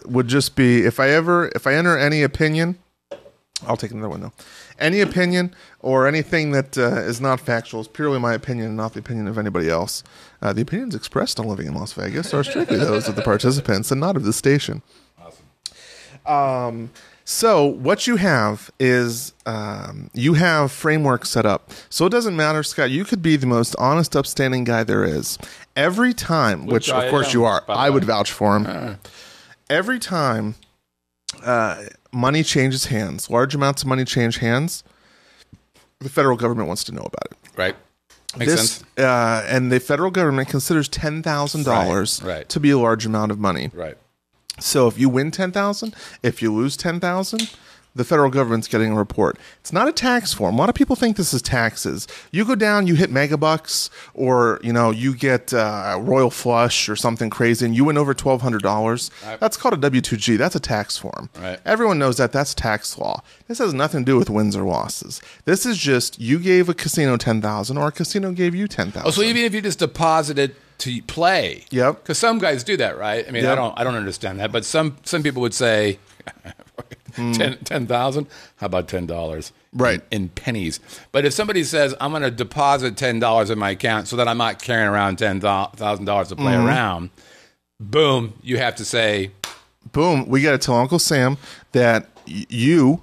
would just be if I enter any opinion, I'll take another one though. Any opinion or anything that is not factual is purely my opinion and not the opinion of anybody else. The opinions expressed on Living in Las Vegas are strictly those of the participants and not of the station. Awesome. So what you have is you have framework set up. So it doesn't matter, Scott. You could be the most honest, upstanding guy there is. Every time, which of course you are, I would vouch for him. Every time money changes hands, large amounts of money change hands, the federal government wants to know about it. Right. Makes sense. And the federal government considers $10,000 to be a large amount of money. Right. So if you win $10,000, if you lose $10,000, the federal government's getting a report. It's not a tax form. A lot of people think this is taxes. You go down, you hit megabucks, or you get Royal Flush or something crazy, and you win over $1,200. That's called a W-2G. That's a tax form. Right. Everyone knows that. That's tax law. This has nothing to do with wins or losses. This is just you gave a casino $10,000, or a casino gave you $10,000. Oh, so even if you just deposited to play, yep. Because some guys do that, right? I mean, I don't understand that, but some people would say. 10,000. How about $10? Right. In pennies. But if somebody says, I'm going to deposit $10 in my account so that I'm not carrying around $10,000 to play around, boom, you have to say, boom, we got to tell Uncle Sam that your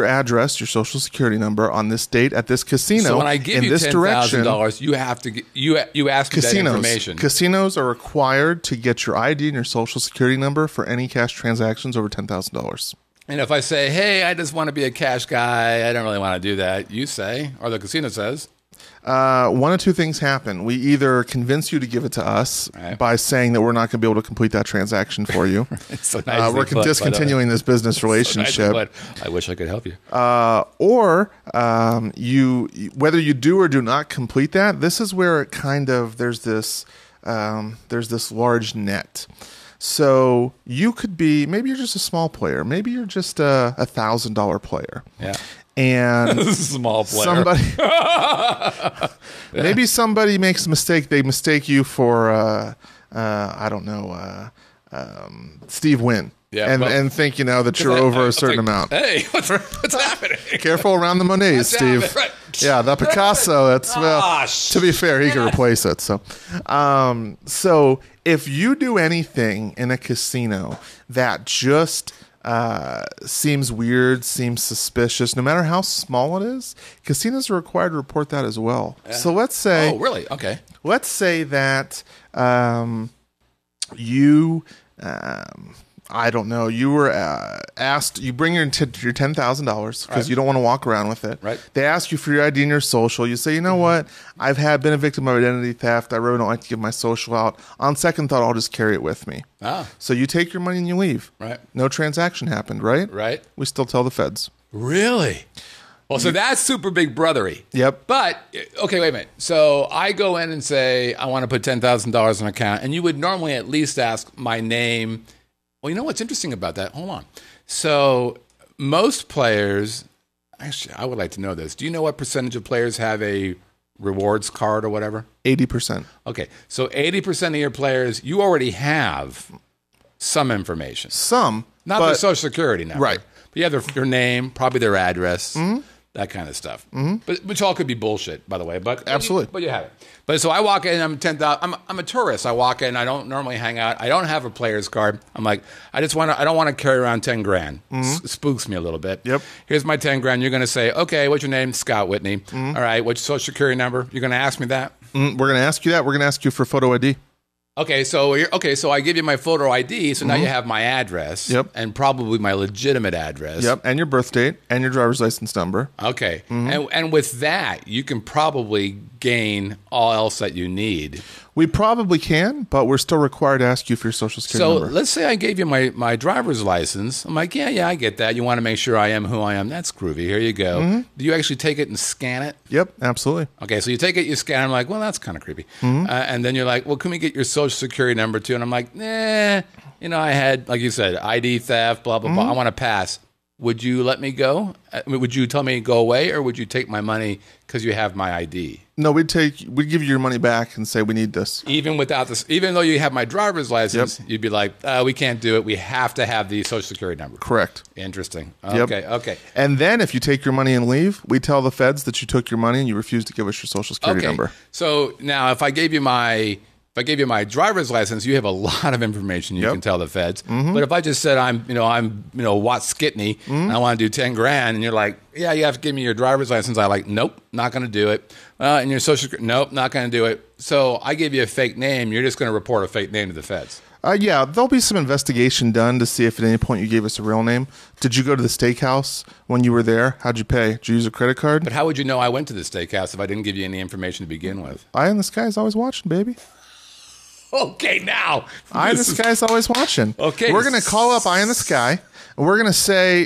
address, your social security number on this date at this casino. So when I give you $10,000, you have to you ask me that information. Casinos are required to get your ID and your social security number for any cash transactions over $10,000. And if I say, hey, I just want to be a cash guy, I don't really want to do that, you say, or the casino says, one of two things happen. We either convince you to give it to us by saying that we're not going to be able to complete that transaction for you. So we're discontinuing this business relationship. So I wish I could help you. Or whether you do or do not complete that, this is where it kind of there's this large net. So you could be, maybe you're just a small player. Maybe you're just a $1,000 player. Yeah. And small player. Maybe somebody makes a mistake. They mistake you for I don't know, Steve Wynn. Yeah, and think that you're over a certain amount. Hey, what's happening? Careful around the Monets, Steve. Right. Yeah, the Picasso. That's to be fair, he can replace it. So if you do anything in a casino that just seems weird, seems suspicious, no matter how small it is, casinos are required to report that as well. Yeah. So let's say, oh, really? Okay. Let's say that you. I don't know. You were asked. You bring your $10,000 because you don't want to walk around with it. Right. They ask you for your ID and your social. You say, you know what? I've been a victim of identity theft. I really don't like to give my social out. On second thought, I'll just carry it with me. So you take your money and you leave. Right. No transaction happened. Right. Right. We still tell the feds. Really? Well, so that's super big brothery. Yep. But, okay, wait a minute. So I go in and say, I want to put $10,000 in an account, and you would normally at least ask my name. Well, you know what's interesting about that? Hold on. So most players, actually, I would like to know this. Do you know what percentage of players have a rewards card or whatever? 80%. Okay. So 80% of your players, you already have some information. Not their social security number. Right. But you have their name, probably their address, that kind of stuff. But which all could be bullshit, by the way. But absolutely. But you have it. But so I walk in, I'm 10,000. I'm a tourist. I walk in. I don't normally hang out. I don't have a player's card. I'm like, I don't want to carry around 10 grand. Spooks me a little bit. Yep. Here's my 10 grand. You're going to say, okay, what's your name? Scott Whitney. All right. What's your social security number? You're going to ask me that? We're going to ask you that. We're going to ask you for photo ID. Okay, so I give you my photo ID, so now you have my address, and probably my legitimate address, and your birth date, and your driver's license number. Okay, and with that, you can probably gain all else that you need. We probably can, but we're still required to ask you for your social security number. So let's say I gave you my driver's license. I'm like, yeah, I get that. You want to make sure I am who I am. That's groovy. Here you go. Do you actually take it and scan it? Yep, absolutely. Okay, so you take it, you scan it. I'm like, well, that's kind of creepy. And then you're like, well, can we get your social security number too? And I'm like, I had, like you said, ID theft, blah, blah, blah. I want to pass. Would you let me go? Would you tell me to go away, or would you take my money because you have my ID? No, we'd give you your money back and say we need this. Even without this, even though you have my driver's license, you'd be like, we can't do it. We have to have the social security number. Correct. Interesting. Okay. And then if you take your money and leave, we tell the feds that you took your money and you refuse to give us your social security number. So now if I gave you my driver's license, you have a lot of information you can tell the feds. But if I just said I'm Watt Skitney and I want to do 10 grand, and you're like, yeah, you have to give me your driver's license. I'm like, nope, not going to do it. And your social security, nope, not going to do it. So I give you a fake name. You're just going to report a fake name to the feds. Yeah, there'll be some investigation done to see if at any point you gave us a real name. Did you go to the steakhouse when you were there? How'd you pay? Did you use a credit card? But how would you know I went to the steakhouse if I didn't give you any information to begin with? Eye in the sky is always watching, baby. Okay, now. Eye in the sky is always watching. Okay. We're going to call up Eye in the Sky. We're going to say,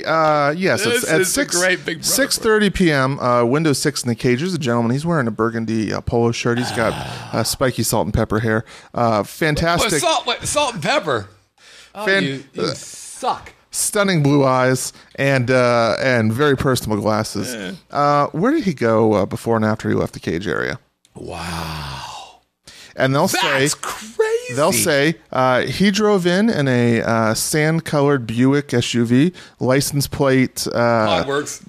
yes, it's at 6:30 p.m., Windows 6 in the cage. There's a gentleman. He's wearing a burgundy polo shirt. He's got spiky salt and pepper hair. Fantastic. Salt and pepper? Oh, you suck. Stunning blue eyes and very personable glasses. Where did he go before and after he left the cage area? Wow. And they'll say, that's crazy. They'll say he drove in a sand-colored Buick SUV, license plate Podworks,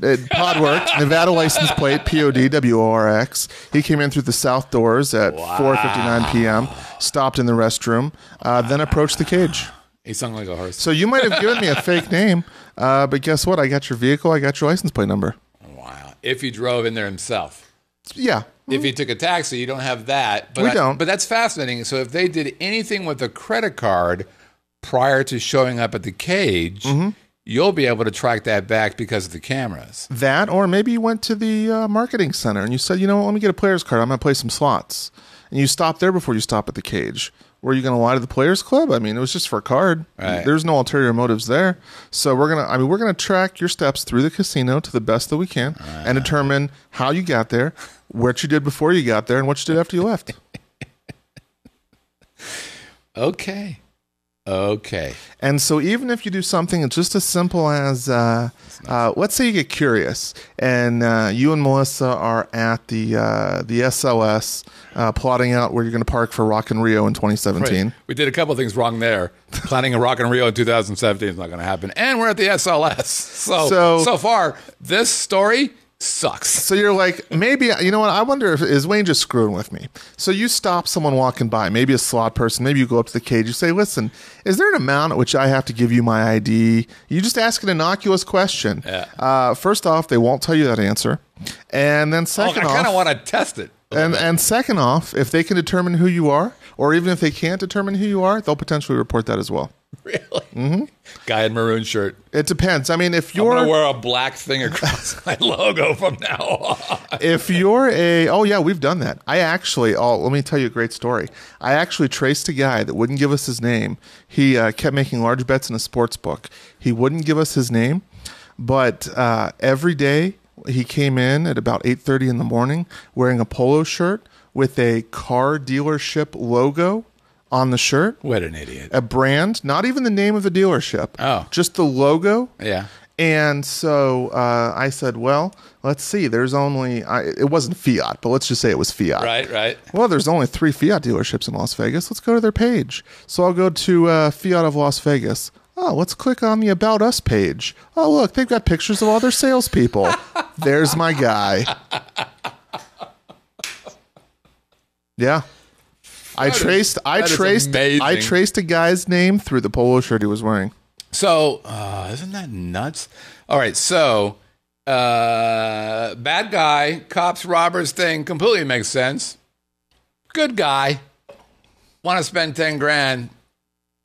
Nevada license plate PODWORX. He came in through the south doors at 4:59 p.m. Stopped in the restroom, then approached the cage. He sung like a horse. So you might have given me a fake name, but guess what? I got your vehicle. I got your license plate number. Wow! If he drove in there himself. Yeah. If he took a taxi, you don't have that. But we don't. But that's fascinating. So if they did anything with a credit card prior to showing up at the cage, you'll be able to track that back because of the cameras. That, or maybe you went to the marketing center and you said, you know what, let me get a player's card. I'm going to play some slots. And you stop there before you stop at the cage. Were you going to lie to the Players Club? I mean, it was just for a card. Right. There's no ulterior motives there. So we're gonna track your steps through the casino to the best that we can, and determine how you got there, what you did before you got there, and what you did after you left. Okay. And so even if you do something just as simple as, let's say you get curious, and you and Melissa are at the SLS plotting out where you're going to park for Rock in Rio in 2017. Right. We did a couple of things wrong there. Planning a Rock in Rio in 2017 is not going to happen. And we're at the SLS. So far, this story sucks. So you're like, maybe, you know what, I wonder if, is Wayne just screwing with me? So you stop someone walking by, maybe a slot person, maybe you go up to the cage, you say, listen, is there an amount at which I have to give you my ID? You just ask an innocuous question. Yeah. First off, they won't tell you that answer. And then second off, I kind of want to test it. And second off, if they can determine who you are, or even if they can't determine who you are, they'll potentially report that as well. Really? Mm-hmm. Guy in maroon shirt. It depends. I mean, if you're... I'm going to wear a black thing across my logo from now on. If you're oh yeah, we've done that. Let me tell you a great story. I actually traced a guy that wouldn't give us his name. He kept making large bets in a sports book. He wouldn't give us his name, but every day he came in at about 8:30 in the morning wearing a polo shirt with a car dealership logo on the shirt. What an idiot. A brand, not even the name of the dealership. Oh. Just the logo. Yeah. And so I said, well, let's see. There's only, it wasn't Fiat, but let's just say it was Fiat. Right. Well, there's only 3 Fiat dealerships in Las Vegas. Let's go to their page. So I'll go to Fiat of Las Vegas. Oh, let's click on the About Us page. Oh, look, they've got pictures of all their salespeople. There's my guy. Yeah. I traced a guy's name through the polo shirt he was wearing. So, isn't that nuts? All right, so bad guy, cops, robbers thing completely makes sense. Good guy, want to spend 10 grand?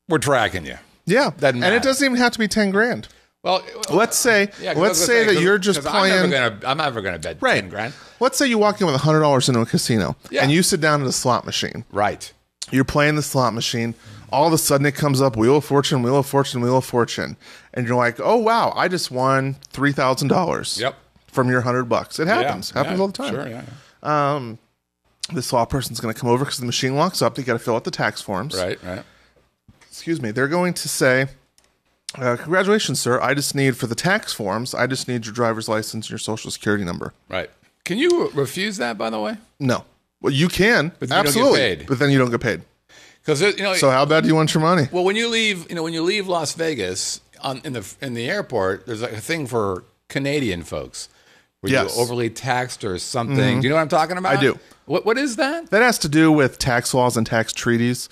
We're tracking you. Yeah, Doesn't matter. And it doesn't even have to be 10 grand. Well, let's say that you're just playing. I'm never gonna bet right. 10 grand. Let's say you walk in with $100 into a casino, and you sit down at a slot machine. Right. You're playing the slot machine. All of a sudden, it comes up Wheel of Fortune, Wheel of Fortune, Wheel of Fortune, and you're like, "Oh wow, I just won $3,000." Yep. From your $100. It happens. Happens all the time. Sure. Yeah. The slot person's going to come over because the machine locks up. They got to fill out the tax forms. Right. Excuse me. They're going to say, congratulations, sir. I just need, for the tax forms, I just need your driver's license and your social security number. Right. Can you refuse that, by the way? No. Well, you can. But absolutely. You don't get paid. But then you don't get paid. Because so how bad do you want your money? Well, when you leave Las Vegas in the airport, there's like a thing for Canadian folks where you're overly taxed or something. Mm-hmm. Do you know what I'm talking about? I do. What is that? That has to do with tax laws and tax treaties.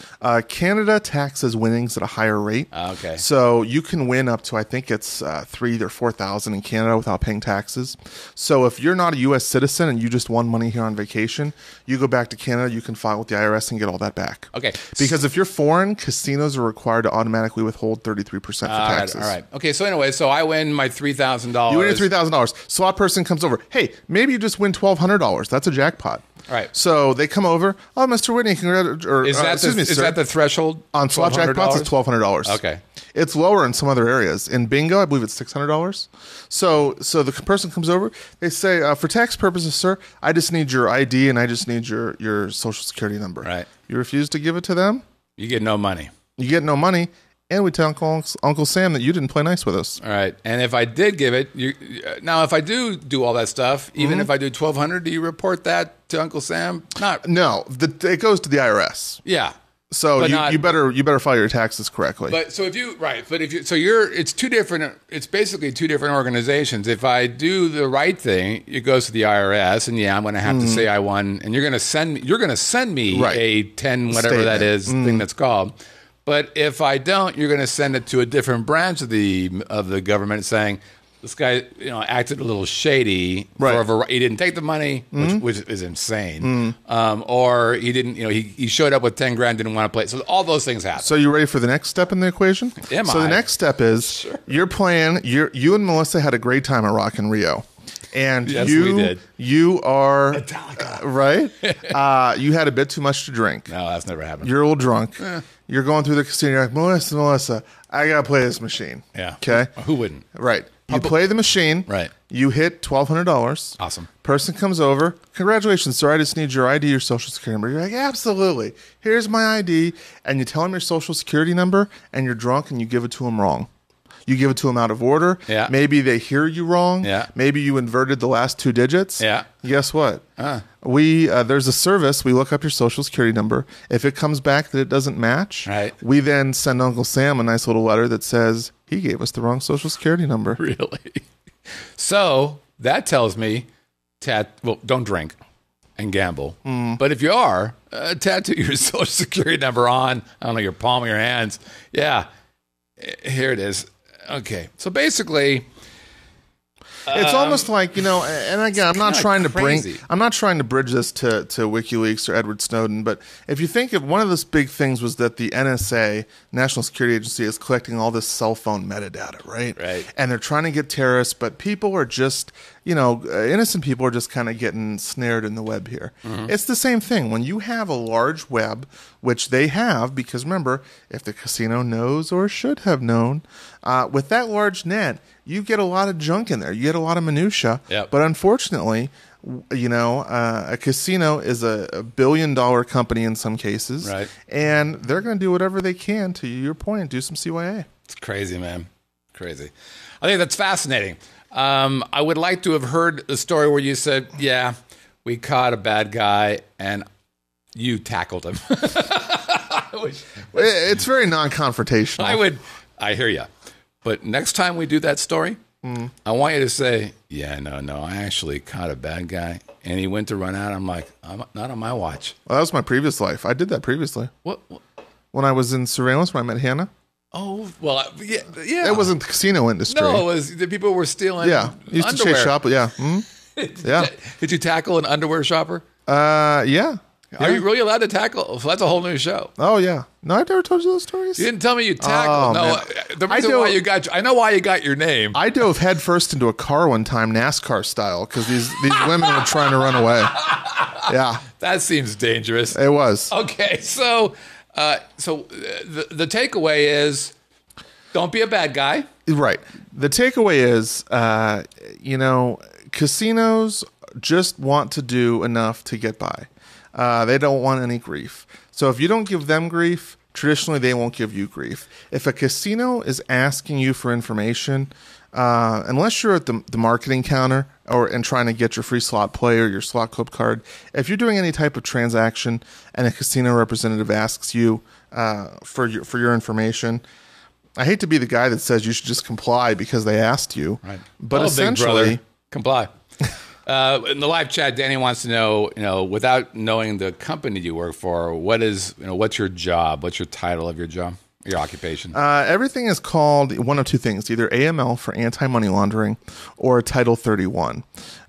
Canada taxes winnings at a higher rate. Okay. So you can win up to, I think it's 3,000 or 4,000 in Canada without paying taxes. So if you're not a U.S. citizen and you just won money here on vacation, you go back to Canada, you can file with the IRS and get all that back. Okay. Because if you're foreign, casinos are required to automatically withhold 33% for taxes. All right. Okay. So anyway, so I win my $3,000. You win your $3,000. Slot person comes over. Hey, maybe you just win $1,200. That's a jackpot. All right. So they come over. Oh, Mr. Whitney, is that the threshold on slot jackpots? It's $1,200. Okay. It's lower in some other areas. In bingo, I believe it's $600. So the person comes over. They say, for tax purposes, sir, I just need your ID and I just need your social security number. Right. You refuse to give it to them. You get no money. And we tell Uncle Sam that you didn't play nice with us. All right. And if I did give it, now if I do all that stuff, even if I do $1,200, do you report that to Uncle Sam? No. It goes to the IRS. Yeah. So you better file your taxes correctly. But so it's basically two different organizations. If I do the right thing, it goes to the IRS, and I'm going to have to say I won, and you're going to send me a 10 whatever statement. That is thing that's called. But if I don't, you're going to send it to a different branch of the government saying, this guy, acted a little shady. Right. He didn't take the money, which is insane. Or he didn't, he showed up with 10 grand, didn't want to play. So all those things happen. So you ready for the next step in the equation? So the next step is you're playing. You and Melissa had a great time at Rock in Rio. And yes, we did. You are right. You had a bit too much to drink. No, that's never happened. You're a little drunk. You're going through the casino. You're like, Melissa, I gotta play this machine. Yeah. Okay. Who wouldn't? Right. You play the machine. Right. You hit $1,200. Awesome. Person comes over. Congratulations, sir. I just need your ID, your social security number. You're like, absolutely. Here's my ID. And you tell him your social security number, and you're drunk, and you give it to him wrong. You give it to them out of order. Yeah. Maybe they hear you wrong. Yeah. Maybe you inverted the last 2 digits. Yeah. Guess what? There's a service. We look up your social security number. If it comes back that it doesn't match, we then send Uncle Sam a nice little letter that says he gave us the wrong social security number. Really? So that tells me, don't drink and gamble. But if you are, tattoo your social security number on, I don't know, your palm of your hands. Yeah. Here it is. Okay, so basically, it's almost like, and again, I'm not trying to bridge this to WikiLeaks or Edward Snowden, but if you think of one of the big things was that the NSA, National Security Agency, is collecting all this cell phone metadata, right? Right. And they're trying to get terrorists, but people are just, innocent people are just kind of getting snared in the web here. It's the same thing. When you have a large web, which they have, because remember, if the casino knows or should have known, with that large net, you get a lot of junk in there. You get a lot of minutia. Yep. But unfortunately, a casino is a $1 billion company in some cases. Right. And they're going to do whatever they can, to your point, do some CYA. It's crazy, man. Crazy. I think that's fascinating. I would like to have heard the story where you said, yeah, we caught a bad guy and you tackled him. It's very non-confrontational. I hear you. But next time we do that story, I want you to say, yeah, no, I actually caught a bad guy, and he went to run out. I'm like, not on my watch. Well, that was my previous life. I did that previously. What? When I was in surveillance, when I met Hannah. Oh, well, yeah. It wasn't the casino industry. No, it was the people were stealing used underwear. To chase shop, yeah. Yeah. Did you tackle an underwear shopper? Yeah. Are you really allowed to tackle? So that's a whole new show. Oh, yeah. No, I've never told you those stories. You didn't tell me you tackled. The reason why I know why you got your name. I dove headfirst into a car one time, NASCAR style, because these women were trying to run away. Yeah. That seems dangerous. It was. Okay, so the takeaway is don't be a bad guy. Right. The takeaway is, casinos just want to do enough to get by. They don't want any grief. So if you don't give them grief, traditionally they won't give you grief. If a casino is asking you for information, unless you're at the marketing counter and trying to get your free slot play or your slot club card, if you're doing any type of transaction and a casino representative asks you for your information, I hate to be the guy that says you should just comply because they asked you. Right. But essentially, comply. In the live chat, Danny wants to know, without knowing the company you work for, what's your job? What's your title of your job, your occupation? Everything is called one of two things, either AML for anti-money laundering or Title 31.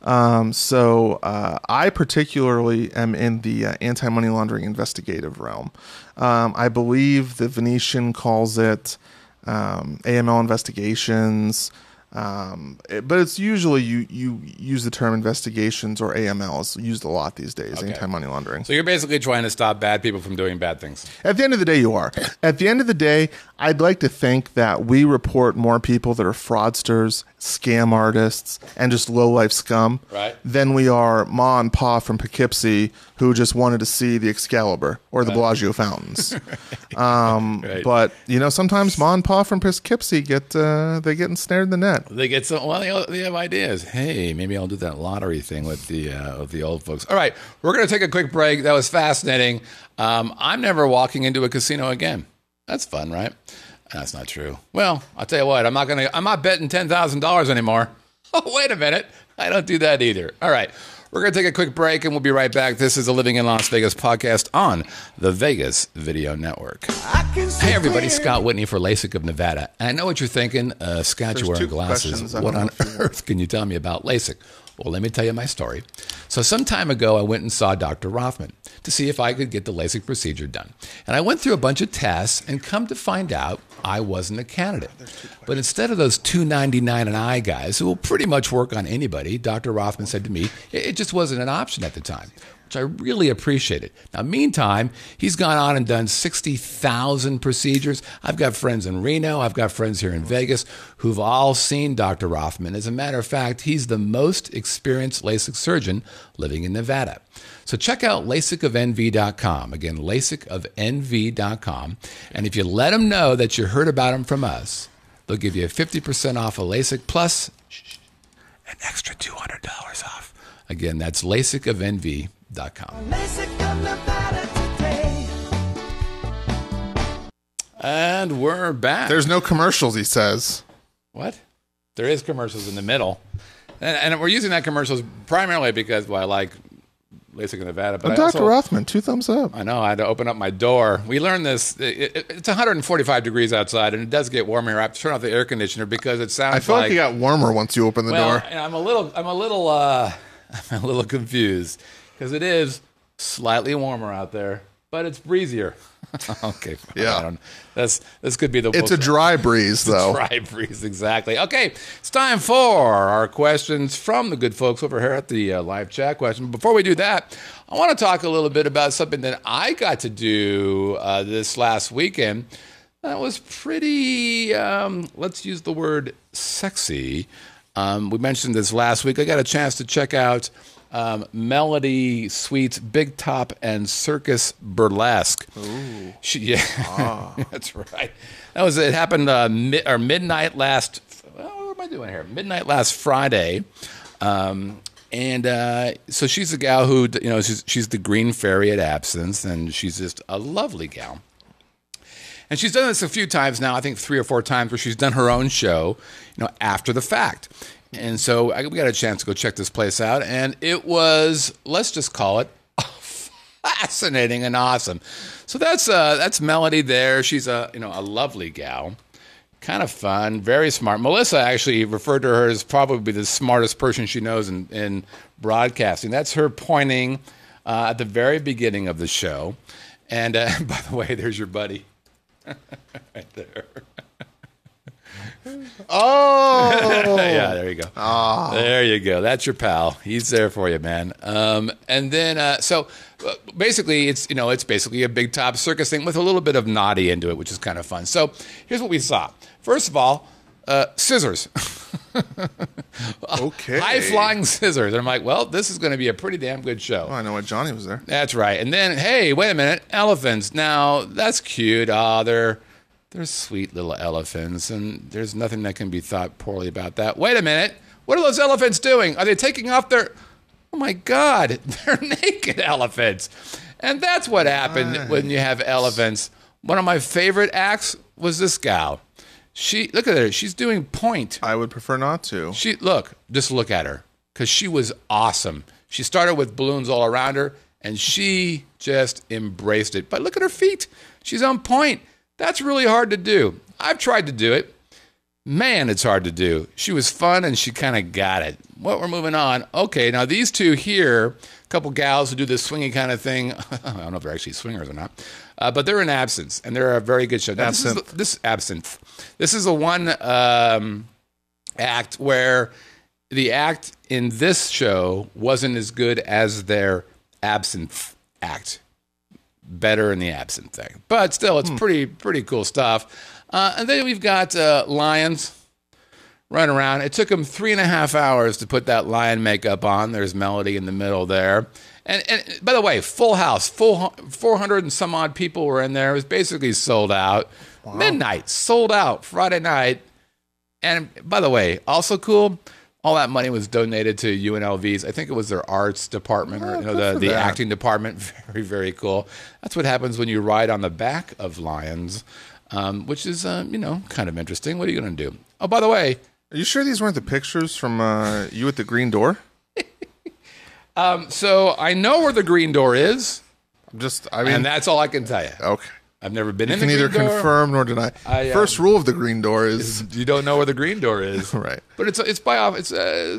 I particularly am in the anti-money laundering investigative realm. I believe the Venetian calls it AML investigations. But it's usually you use the term investigations or AML. It's used a lot these days, anti-money laundering. So you're basically trying to stop bad people from doing bad things. At the end of the day, you are. At the end of the day, I'd like to think that we report more people that are fraudsters, scam artists, and just low-life scum than we are Ma and Pa from Poughkeepsie who just wanted to see the Excalibur or the Bellagio fountains. But, sometimes Ma and Pa from Poughkeepsie get ensnared in the net. that? They get some. Well, they have ideas. Hey, maybe I'll do that lottery thing with the old folks. All right, we're going to take a quick break. That was fascinating. I'm never walking into a casino again. That's fun, right? That's not true. Well, I'll tell you what. I'm not betting $10,000 anymore. Oh, wait a minute. I don't do that either. All right. We're going to take a quick break, and we'll be right back. This is the Living in Las Vegas podcast on the Vegas Video Network. Hey, everybody. Scott Whitney for Lasic of Nevada. And I know what you're thinking. Scott, you're wearing glasses. What on earth can you tell me about LASIK? Well, let me tell you my story. So some time ago, I went and saw Dr. Rothman to see if I could get the LASIK procedure done. And I went through a bunch of tests and come to find out I wasn't a candidate. But instead of those $299 an eye guys who will pretty much work on anybody, Dr. Rothman said to me, it just wasn't an option at the time, which I really appreciated. Now, meantime, he's gone on and done 60,000 procedures. I've got friends in Reno. I've got friends here in Vegas who've all seen Dr. Rothman. As a matter of fact, he's the most experienced LASIK surgeon living in Nevada. So check out LasicofNV.com. Again, LasicofNV.com. And if you let them know that you heard about him from us, they'll give you 50% off of LASIK plus an extra $200 off. Again, that's LasicofNV.com. Lasic of Nevada today. And we're back. There's no commercials, he says. What? There is commercials in the middle. And we're using that commercials primarily because, well, I like Lasic of Nevada. But Dr. Rothman, 2 thumbs up. I know. I had to open up my door. We learned this. It's 145 degrees outside, and it does get warmer here. I have to turn off the air conditioner because it sounds I feel like it got warmer once you open the door. I'm a little confused because it is slightly warmer out there, but it's breezier. Okay, fine. Yeah. This could be the. It's a dry breeze, though. Dry breeze, exactly. Okay, it's time for our questions from the good folks over here at the live chat question. Before we do that, I want to talk a little bit about something that I got to do this last weekend. That was pretty. Let's use the word sexy. We mentioned this last week. I got a chance to check out Melody Sweet's Big Top and Circus Burlesque. Ooh. That's right. It happened midnight last. What am I doing here? Midnight last Friday. So she's a gal who, she's the Green Fairy at Absinthe, and she's just a lovely gal. And she's done this a few times now, I think 3 or 4 times, where she's done her own show, after the fact. And so we got a chance to go check this place out, and it was, let's just call it, fascinating and awesome. So that's Melody there. She's a lovely gal, kind of fun, very smart. Melissa actually referred to her as probably the smartest person she knows in broadcasting. That's her pointing at the very beginning of the show. And by the way, there's your buddy. Right there. Oh, yeah, there you go. Oh. There you go. That's your pal. He's there for you, man. And then, so basically, it's basically a Big Top circus thing with a little bit of naughty into it, which is kind of fun. So here's what we saw. First of all, scissors. Okay. High flying scissors. And I'm like, well, this is going to be a pretty damn good show. Oh, I know why Johnny was there. That's right. And then, hey, wait a minute, elephants. Now that's cute. They're sweet little elephants, and there's nothing that can be thought poorly about that. Wait a minute. What are those elephants doing? Are they taking off their... Oh, my God. They're naked elephants. And that's what happened when you have elephants. One of my favorite acts was this gal. Look at her. She's doing point. I would prefer not to. Just look at her, because she was awesome. She started with balloons all around her, and she just embraced it. But look at her feet. She's on point. That's really hard to do. I've tried to do it. Man, it's hard to do. She was fun, and she kind of got it. We're moving on. Okay, now these two here, a couple gals who do this swingy kind of thing. I don't know if they're actually swingers or not. But they're in Absinthe, and they're a very good show. Now, Absinthe. This is the one act where the act in this show wasn't as good as their Absinthe act. Better in the Absinthe thing. But still, it's pretty cool stuff. And then we've got lions running around. It took them 3.5 hours to put that lion makeup on. There's Melody in the middle there. And by the way, full house, 400 and some odd people were in there. It was basically sold out. Wow. Midnight, sold out. Friday night, And by the way, also cool, all that money was donated to UNLV's. I think it was their arts department or the acting department. Very, very cool. That's what happens when you ride on the back of lions, which is, kind of interesting. What are you going to do? Oh, by the way. Are you sure these weren't the pictures from you at the Green Door? So I know where the Green Door is. And that's all I can tell you. Okay. I've never been in the Green Door. You can neither confirm nor deny. First rule of the Green Door is you don't know where the Green Door is. Right. But it's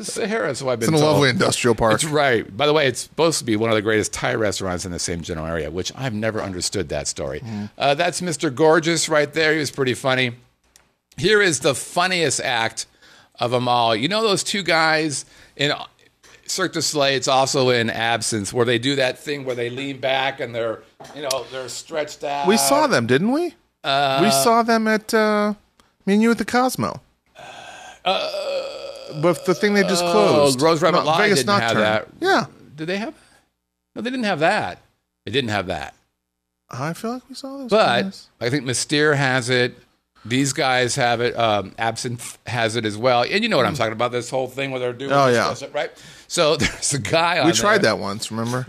Sahara, so I've been told. It's in a lovely industrial park. It's right. By the way, it's supposed to be one of the greatest Thai restaurants in the same general area, which I've never understood that story. That's Mr. Gorgeous right there. He was pretty funny. Here is the funniest act of them all. You know those two guys in Cirque du Soleil, it's also in Absence, where they do that thing where they lean back and they're stretched out. We saw them, didn't we? We saw them at me and you at the Cosmo. But the thing they just closed. Rose Rabbit Live Vegas didn't have that. Yeah. Did they have? No, they didn't have that. They didn't have that. I feel like we saw those. But guys. I think Mystere has it. These guys have it. Absinthe has it as well. And you know what I'm talking about, this whole thing where they're doing stuff, right? So there's a guy on We tried that once, remember?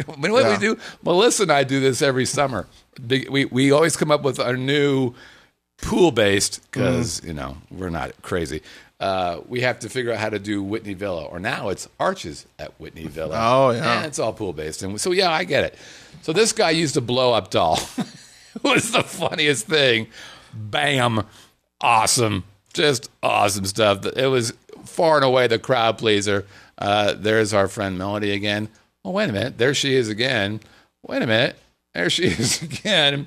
What we do, Melissa and I do this every summer. We always come up with a new pool-based, because, we're not crazy. We have to figure out how to do Whitney Villa, or now it's Arches at Whitney Villa. Oh, yeah. And it's all pool-based. And so, I get it. So this guy used a blow-up doll. It was the funniest thing. Bam. Awesome. Just awesome stuff. It was far and away the crowd pleaser. There's our friend Melody again. Oh, wait a minute. There she is again. Wait a minute. There she is again.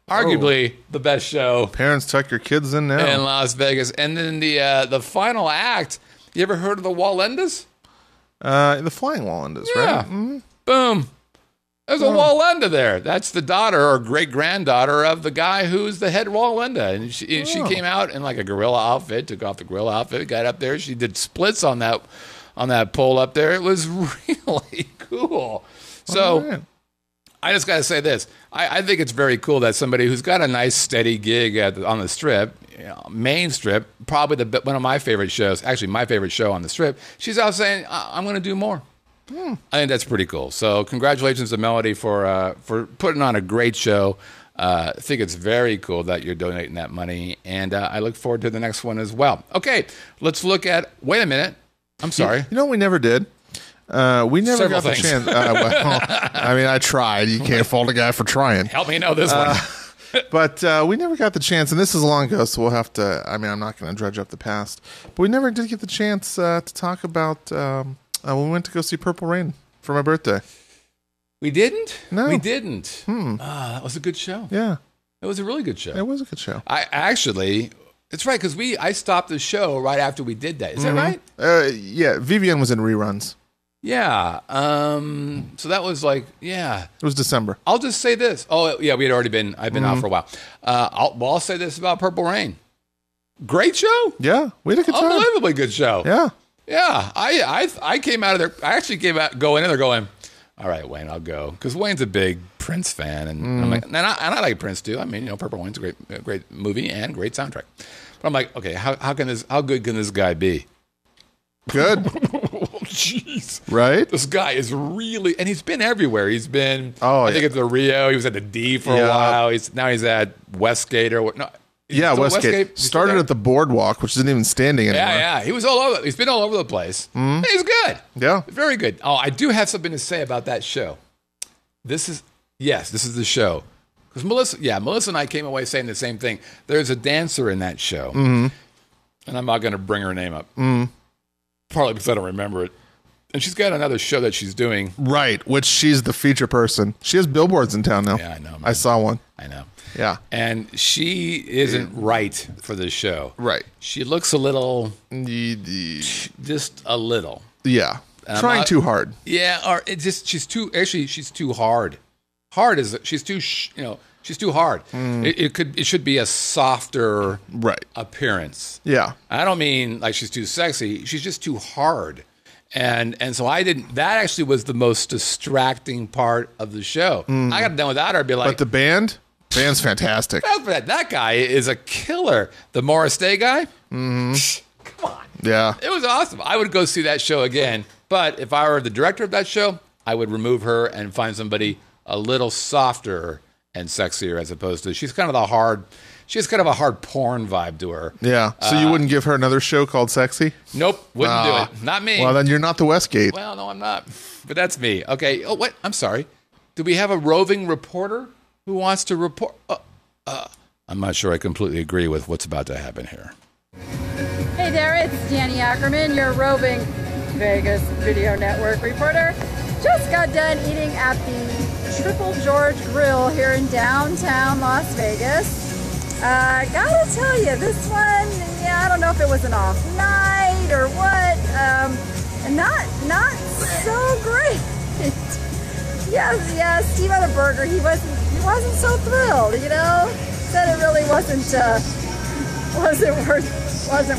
Arguably the best show. Parents, tuck your kids in now. In Las Vegas. And then the final act. You ever heard of the Wallendas? The Flying Wallendas, right? Mm-hmm. Boom. There's a Wallenda there. That's the daughter or great-granddaughter of the guy who's the head Wallenda. And she came out in like a gorilla outfit, took off the gorilla outfit, got up there. She did splits on that pole up there. It was really cool. So I just got to say this. I think it's very cool that somebody who's got a nice steady gig on the Strip, main Strip, probably one of my favorite shows, actually my favorite show on the Strip, she's out saying, I'm going to do more. I think that's pretty cool. So congratulations to Melody for putting on a great show. I think it's very cool that you're donating that money, and I look forward to the next one as well. Okay, let's look at. Wait a minute. I'm sorry. You know what we never did? We never got the chance. I tried. You can't fault a guy for trying. Help me know this one. But we never got the chance, and this is long ago, so we'll have to. I'm not going to dredge up the past, but we never did get the chance to talk about. We went to go see Purple Rain for my birthday. We didn't? No. We didn't. That was a good show. Yeah. It was a really good show. It was a good show. It's right, because I stopped the show right after we did that. Is that right? Yeah. Vivian was in reruns. Yeah. So that was like, yeah. It was December. I'll just say this. Oh, yeah, we had already been, I've been out for a while. I'll say this about Purple Rain. Great show. Yeah. We had a good time. Unbelievably good show. Yeah. Yeah, I came out of there. I actually going in there going, all right, Wayne, I'll go, because Wayne's a big Prince fan, and I'm like, and I like Prince too. I mean, Purple Rain's a great movie and great soundtrack. But I'm like, okay, how good can this guy be? Good. Jeez, right? This guy is really, and he's been everywhere. He's been, I think at the Rio. He was at the D for a while. He's at Westgate or what? No. Yeah, Westgate. Started at the Boardwalk, which isn't even standing anymore. Yeah. He was all over. He's been all over the place. He's good. Yeah. Very good. Oh, I do have something to say about that show. This is the show. Because Melissa and I came away saying the same thing. There's a dancer in that show. And I'm not going to bring her name up. Partly because I don't remember it. And she's got another show that she's doing. Right, which she's the feature person. She has billboards in town now. Yeah, I know. Man. I saw one. I know. Yeah. And she isn't right for the show. Right. She looks a little, just a little. Yeah. Trying too hard. Yeah, or she's too hard. She's too hard. It should be a softer appearance. Yeah. I don't mean like she's too sexy. She's just too hard. And so that actually was the most distracting part of the show. I got done without her. I'd be like, but the band? Band's fantastic. That guy is a killer. The Morris Day guy? Come on. Yeah. It was awesome. I would go see that show again. But if I were the director of that show, I would remove her and find somebody a little softer and sexier as opposed to, she has kind of a hard porn vibe to her. Yeah. So you wouldn't give her another show called Sexy? Nope. Wouldn't do it. Not me. Well, then you're not the Westgate. Well, no, I'm not. But that's me. Okay. Oh, what? I'm sorry. Do we have a roving reporter who wants to report? I'm not sure I completely agree with what's about to happen here. Hey there, it's Danny Ackerman, your roving Vegas Video Network reporter. Just got done eating at the Triple George Grill here in downtown Las Vegas. Gotta tell you, this one, I don't know if it was an off night or what, not so great. Yeah, Steve had a burger. He wasn't so thrilled, Said it really wasn't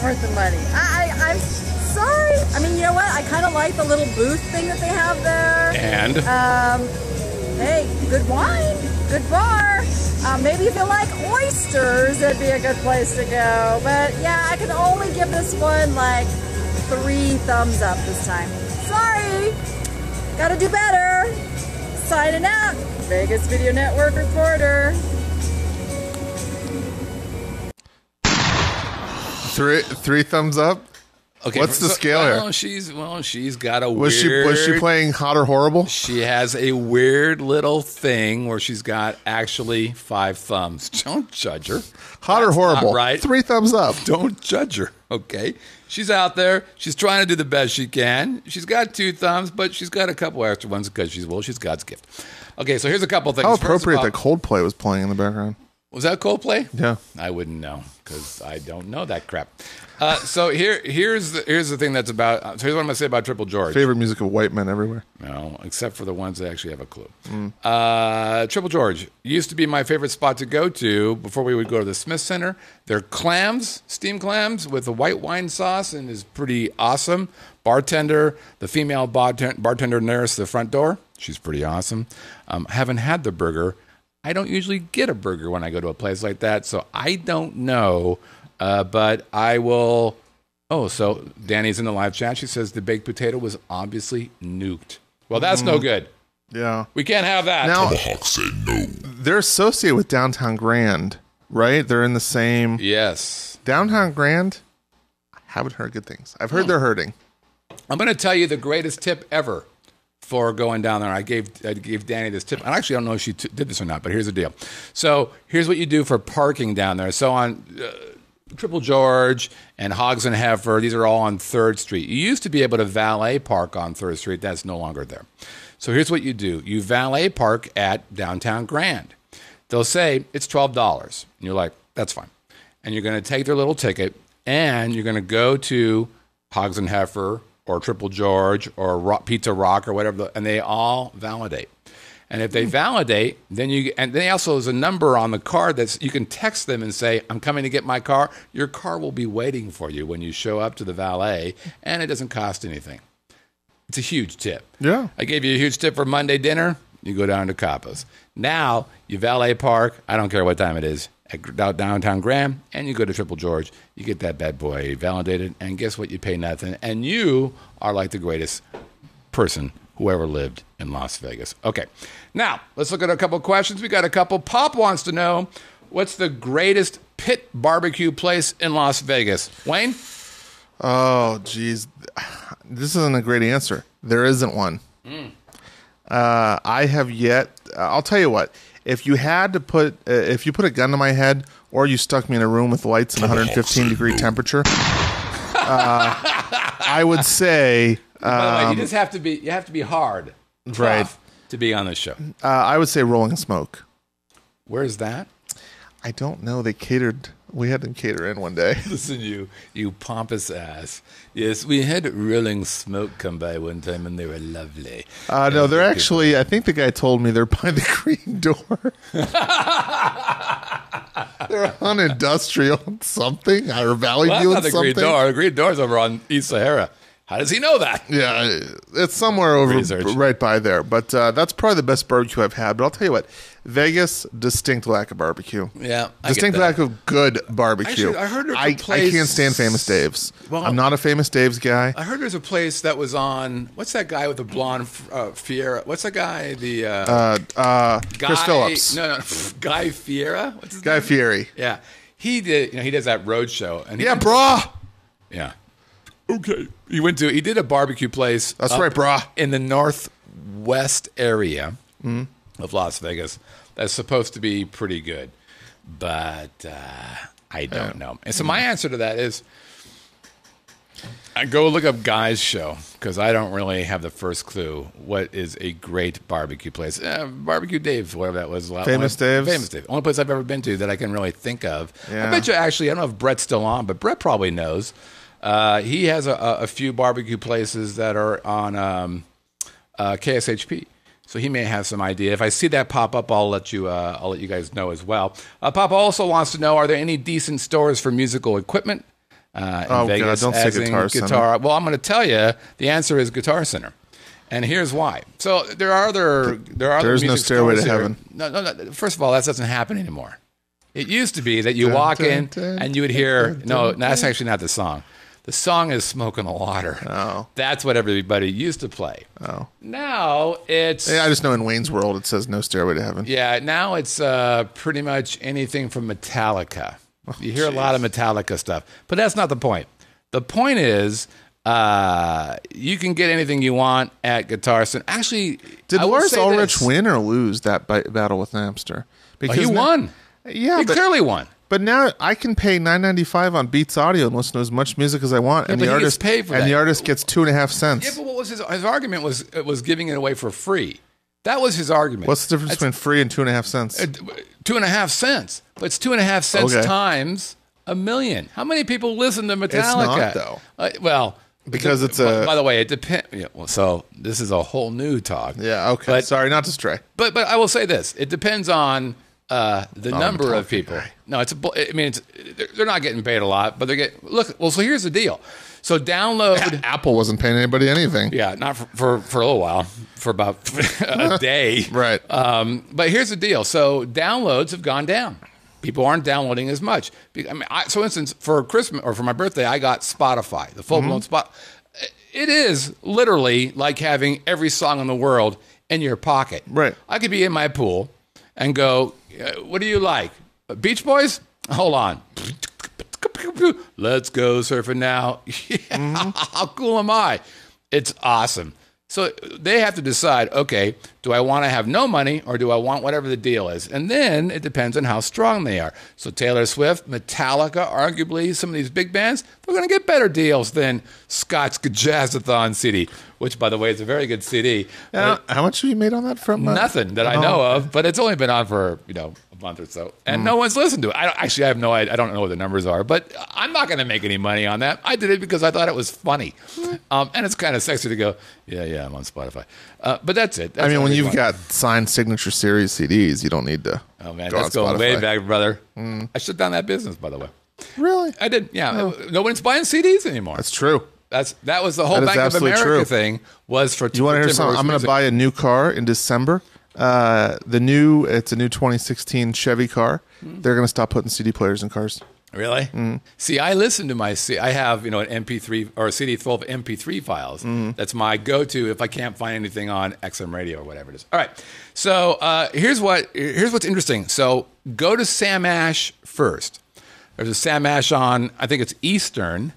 worth the money. I'm sorry. I mean, you know what? I kind of like the little booth thing that they have there. And? Hey, good wine, good bar. Maybe if you like oysters, that'd be a good place to go. But yeah, I can only give this one like 3 thumbs up this time. Sorry. Gotta do better. Signing out. Vegas Video Network reporter. Three thumbs up. Okay, what's the scale here? She's got a was she playing Hot or Horrible? She has a weird little thing where she's got actually 5 thumbs. Don't judge her. Hot or Horrible, right? 3 thumbs up. Don't judge her. Okay, she's out there. She's trying to do the best she can. She's got 2 thumbs, but she's got a couple extra ones because she's God's gift. Okay, so here's a couple things. How appropriate that Coldplay was playing in the background. Was that Coldplay? Yeah. I wouldn't know because I don't know that crap. So here's the thing that's about. So here's what I'm going to say about Triple George. Favorite music of white men everywhere. No, except for the ones that actually have a clue. Triple George used to be my favorite spot to go to before we would go to the Smith Center. Their clams, steamed clams with a white wine sauce, and is pretty awesome. Bartender, the female bartender nearest the front door, she's pretty awesome. Haven't had the burger. I don't usually get a burger when I go to a place like that, so I don't know, but I will. Oh, so Danny's in the live chat. She says the baked potato was obviously nuked. Well, that's no good. Yeah. We can't have that. Now, Tomahawk said no. They're associated with Downtown Grand, right? They're in the same. Yes. Downtown Grand, I haven't heard good things. I've heard they're hurting. I'm going to tell you the greatest tip ever for going down there. I gave Danny this tip. I actually don't know if she did this or not, but here's the deal. So here's what you do for parking down there. So on Triple George and Hogs and Heifer, these are all on 3rd Street. You used to be able to valet park on 3rd Street. That's no longer there. So here's what you do. You valet park at Downtown Grand. They'll say it's $12. And you're like, that's fine. And you're going to take their little ticket and you're going to go to Hogs and Heifer or Triple George or Pizza Rock or whatever, and they all validate. And if they validate, then also there's a number on the card that you can text them and say, I'm coming to get my car. Your car will be waiting for you when you show up to the valet, and it doesn't cost anything. It's a huge tip. Yeah. I gave you a huge tip for Monday dinner. You go down to Capa's. Now, you valet park, I don't care what time it is, at Downtown Grand, and you go to Triple George. You get that bad boy validated, and guess what? You pay nothing, and you are like the greatest person who ever lived in Las Vegas. Okay, now let's look at a couple questions. We got a couple. Pop wants to know, what's the greatest pit barbecue place in Las Vegas? Wayne? Oh, geez. This isn't a great answer. There isn't one. I have yet. I'll tell you what. If you had to put, if you put a gun to my head, or you stuck me in a room with lights and 115-degree temperature, I would say. By the way, you have to be hard, right, to be on this show. I would say Rolling Smoke. Where's that? I don't know. They catered. We had them cater in one day. Listen, you pompous ass. Yes, we had Rolling Smoke come by one time, and they were lovely. No, they're actually, I think the guy told me they're by the Green Door. They're on Industrial something, or Valley View not the something. Green Door. The Green Door's over on East Sahara. How does he know that? Yeah, it's somewhere over right by there. But that's probably the best barbecue I've had. But I'll tell you what, Vegas, distinct lack of barbecue. Yeah, distinct lack of good barbecue. Actually, I heard there's a I place. can't stand Famous Dave's. Well, I'm not a Famous Dave's guy. I heard there's a place that was on. What's that guy with the blonde Fiera? What's that guy? The Chris Phillips. No, Guy Fiera. What's his Guy name? Fieri. Yeah, he did. He does that road show. And Yeah, brah. Yeah. Okay. He did a barbecue place. That's right, brah. In the northwest area of Las Vegas. That's supposed to be pretty good, but I don't know. And so my answer to that is, I go look up Guy's show because I don't really have the first clue what is a great barbecue place. Barbecue Dave's, whatever that was. Famous Dave's? Famous Dave. Only place I've ever been to that I can really think of. Yeah. I bet you actually, I don't know if Brett's still on, but Brett probably knows. He has a few barbecue places that are on KSHP. So he may have some idea. If I see that pop up, I'll let you guys know as well. Papa also wants to know: are there any decent stores for musical equipment in Vegas? God, don't say Guitar Center. Well, I'm going to tell you. The answer is Guitar Center, and here's why. So there are other. There's no Stairway to Heaven. No. First of all, that doesn't happen anymore. It used to be that you walk in and you would hear. No, that's actually not the song. The song is Smoke on the Water. Oh. That's what everybody used to play. Oh. Now it's... Yeah, I just know in Wayne's World it says no Stairway to Heaven. Yeah, now it's pretty much anything from Metallica. You hear a lot of Metallica stuff. But that's not the point. The point is you can get anything you want at Guitar Center. Actually, did Lars Ulrich win or lose that battle with Napster? Because he won. Yeah, he clearly won. But now I can pay $9.95 on Beats Audio and listen to as much music as I want, Yeah, and but the he artist gets paid for that. the artist gets 2.5 cents. Yeah, but what was his argument was giving it away for free. That was his argument. What's the difference between free and 2.5 cents? 2.5 cents. But it's 2.5 cents times a million. How many people listen to Metallica? It's not, though. Because it's a... By the way, it depends. Yeah, well, so this is a whole new talk. Yeah, okay. But, sorry, not to stray. But I will say this. It depends on... the number of people. No, they're not getting paid a lot, but they get. Look, well, so here's the deal. So download. Apple wasn't paying anybody anything. Yeah, not for a little while, for about a day. Right. But here's the deal. So downloads have gone down. People aren't downloading as much. So, for instance, for Christmas or for my birthday, I got Spotify, the full-blown Spot. It is literally like having every song in the world in your pocket. Right. I could be in my pool and go, what do you like? Beach Boys? Hold on. Let's go surfing now. How cool am I? It's awesome. So they have to decide, okay, do I want to have no money or do I want whatever the deal is? And then it depends on how strong they are. So Taylor Swift, Metallica, arguably some of these big bands, they're going to get better deals than Scott's Jazzathon CD, which, by the way, is a very good CD. How much have you made on that from? Nothing that I know of, but it's only been on for, a month or so. And no one's listened to it. I have no idea. I don't know what the numbers are, but I'm not going to make any money on that. I did it because I thought it was funny. And it's kind of sexy to go, yeah, I'm on Spotify. But that's it. That's when you've got signed Signature Series CDs, you don't need to. Oh, man, that's going way back, brother. I shut down that business, by the way. Really? I did, yeah. No one's buying CDs anymore. That's true. That was the whole Bank of America thing was for. You want to hear something? I'm going to buy a new car in December. It's a new 2016 Chevy car. They're going to stop putting CD players in cars. Really? See, I listen to I have an MP3 or a CD full of MP3 files. That's my go-to if I can't find anything on XM radio or whatever it is. All right. So here's what's interesting. So go to Sam Ash first. There's a Sam Ash on. I think it's Eastern,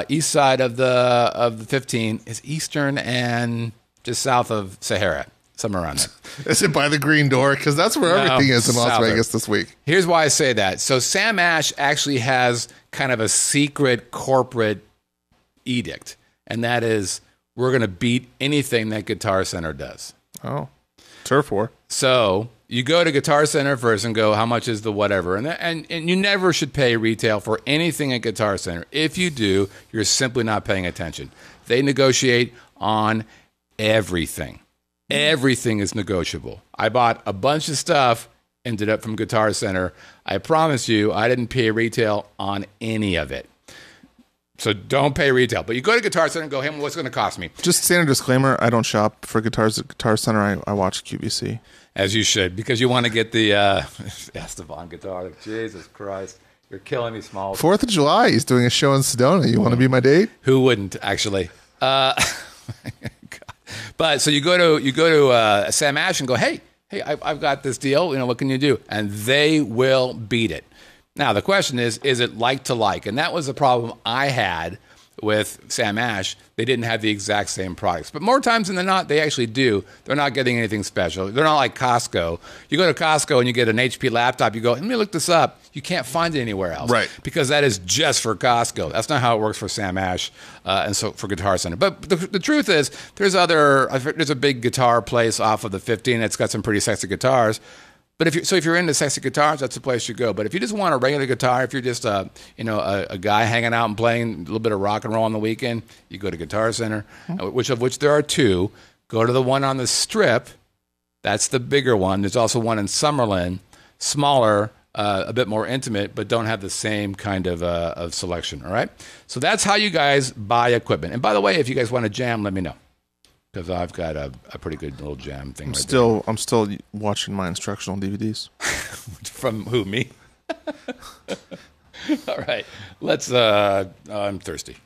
east side of the 15 is Eastern and just south of Sahara. Somewhere around there. Is it by the green door? Because that's where everything is in Las Vegas this week. Here's why I say that. So Sam Ash actually has kind of a secret corporate edict, and that is we're going to beat anything that Guitar Center does. Oh, turf war. So you go to Guitar Center first and go, how much is the whatever? And you never should pay retail for anything at Guitar Center. If you do, you're simply not paying attention. They negotiate on everything. Everything is negotiable. I bought a bunch of stuff, ended up from Guitar Center. I promise you, I didn't pay retail on any of it. So don't pay retail. But you go to Guitar Center and go, hey, what's going to cost me? Just standard disclaimer, I don't shop for guitars at Guitar Center. I watch QVC. As you should, because you want to get the Esteban guitar. Jesus Christ. You're killing me, Smalls. 4th of July, he's doing a show in Sedona. You want to be my date? Who wouldn't, actually? But so you go to Sam Ash and go, hey, I've got this deal. What can you do? And they will beat it. Now the question is it like to like? And that was the problem I had with Sam Ash. They didn't have the exact same products, but more times than not, they actually do. They're not getting anything special. They're not like Costco. You go to Costco and you get an HP laptop. You go, let me look this up. You can't find it anywhere else, right? Because that is just for Costco. That's not how it works for Sam Ash, and so for Guitar Center. But the truth is, there's a big guitar place off of the 15 that's got some pretty sexy guitars. But if you're into sexy guitars, that's the place you go. But if you just want a regular guitar, if you're just a guy hanging out and playing a little bit of rock and roll on the weekend, you go to Guitar Center, which there are two. Go to the one on the Strip. That's the bigger one. There's also one in Summerlin, smaller, a bit more intimate, but don't have the same kind of selection. All right. So that's how you guys buy equipment. And by the way, if you guys want to jam, let me know. Because I've got a pretty good little jam thing. I'm still watching my instructional DVDs. From who? Me? All right. Let's. I'm thirsty.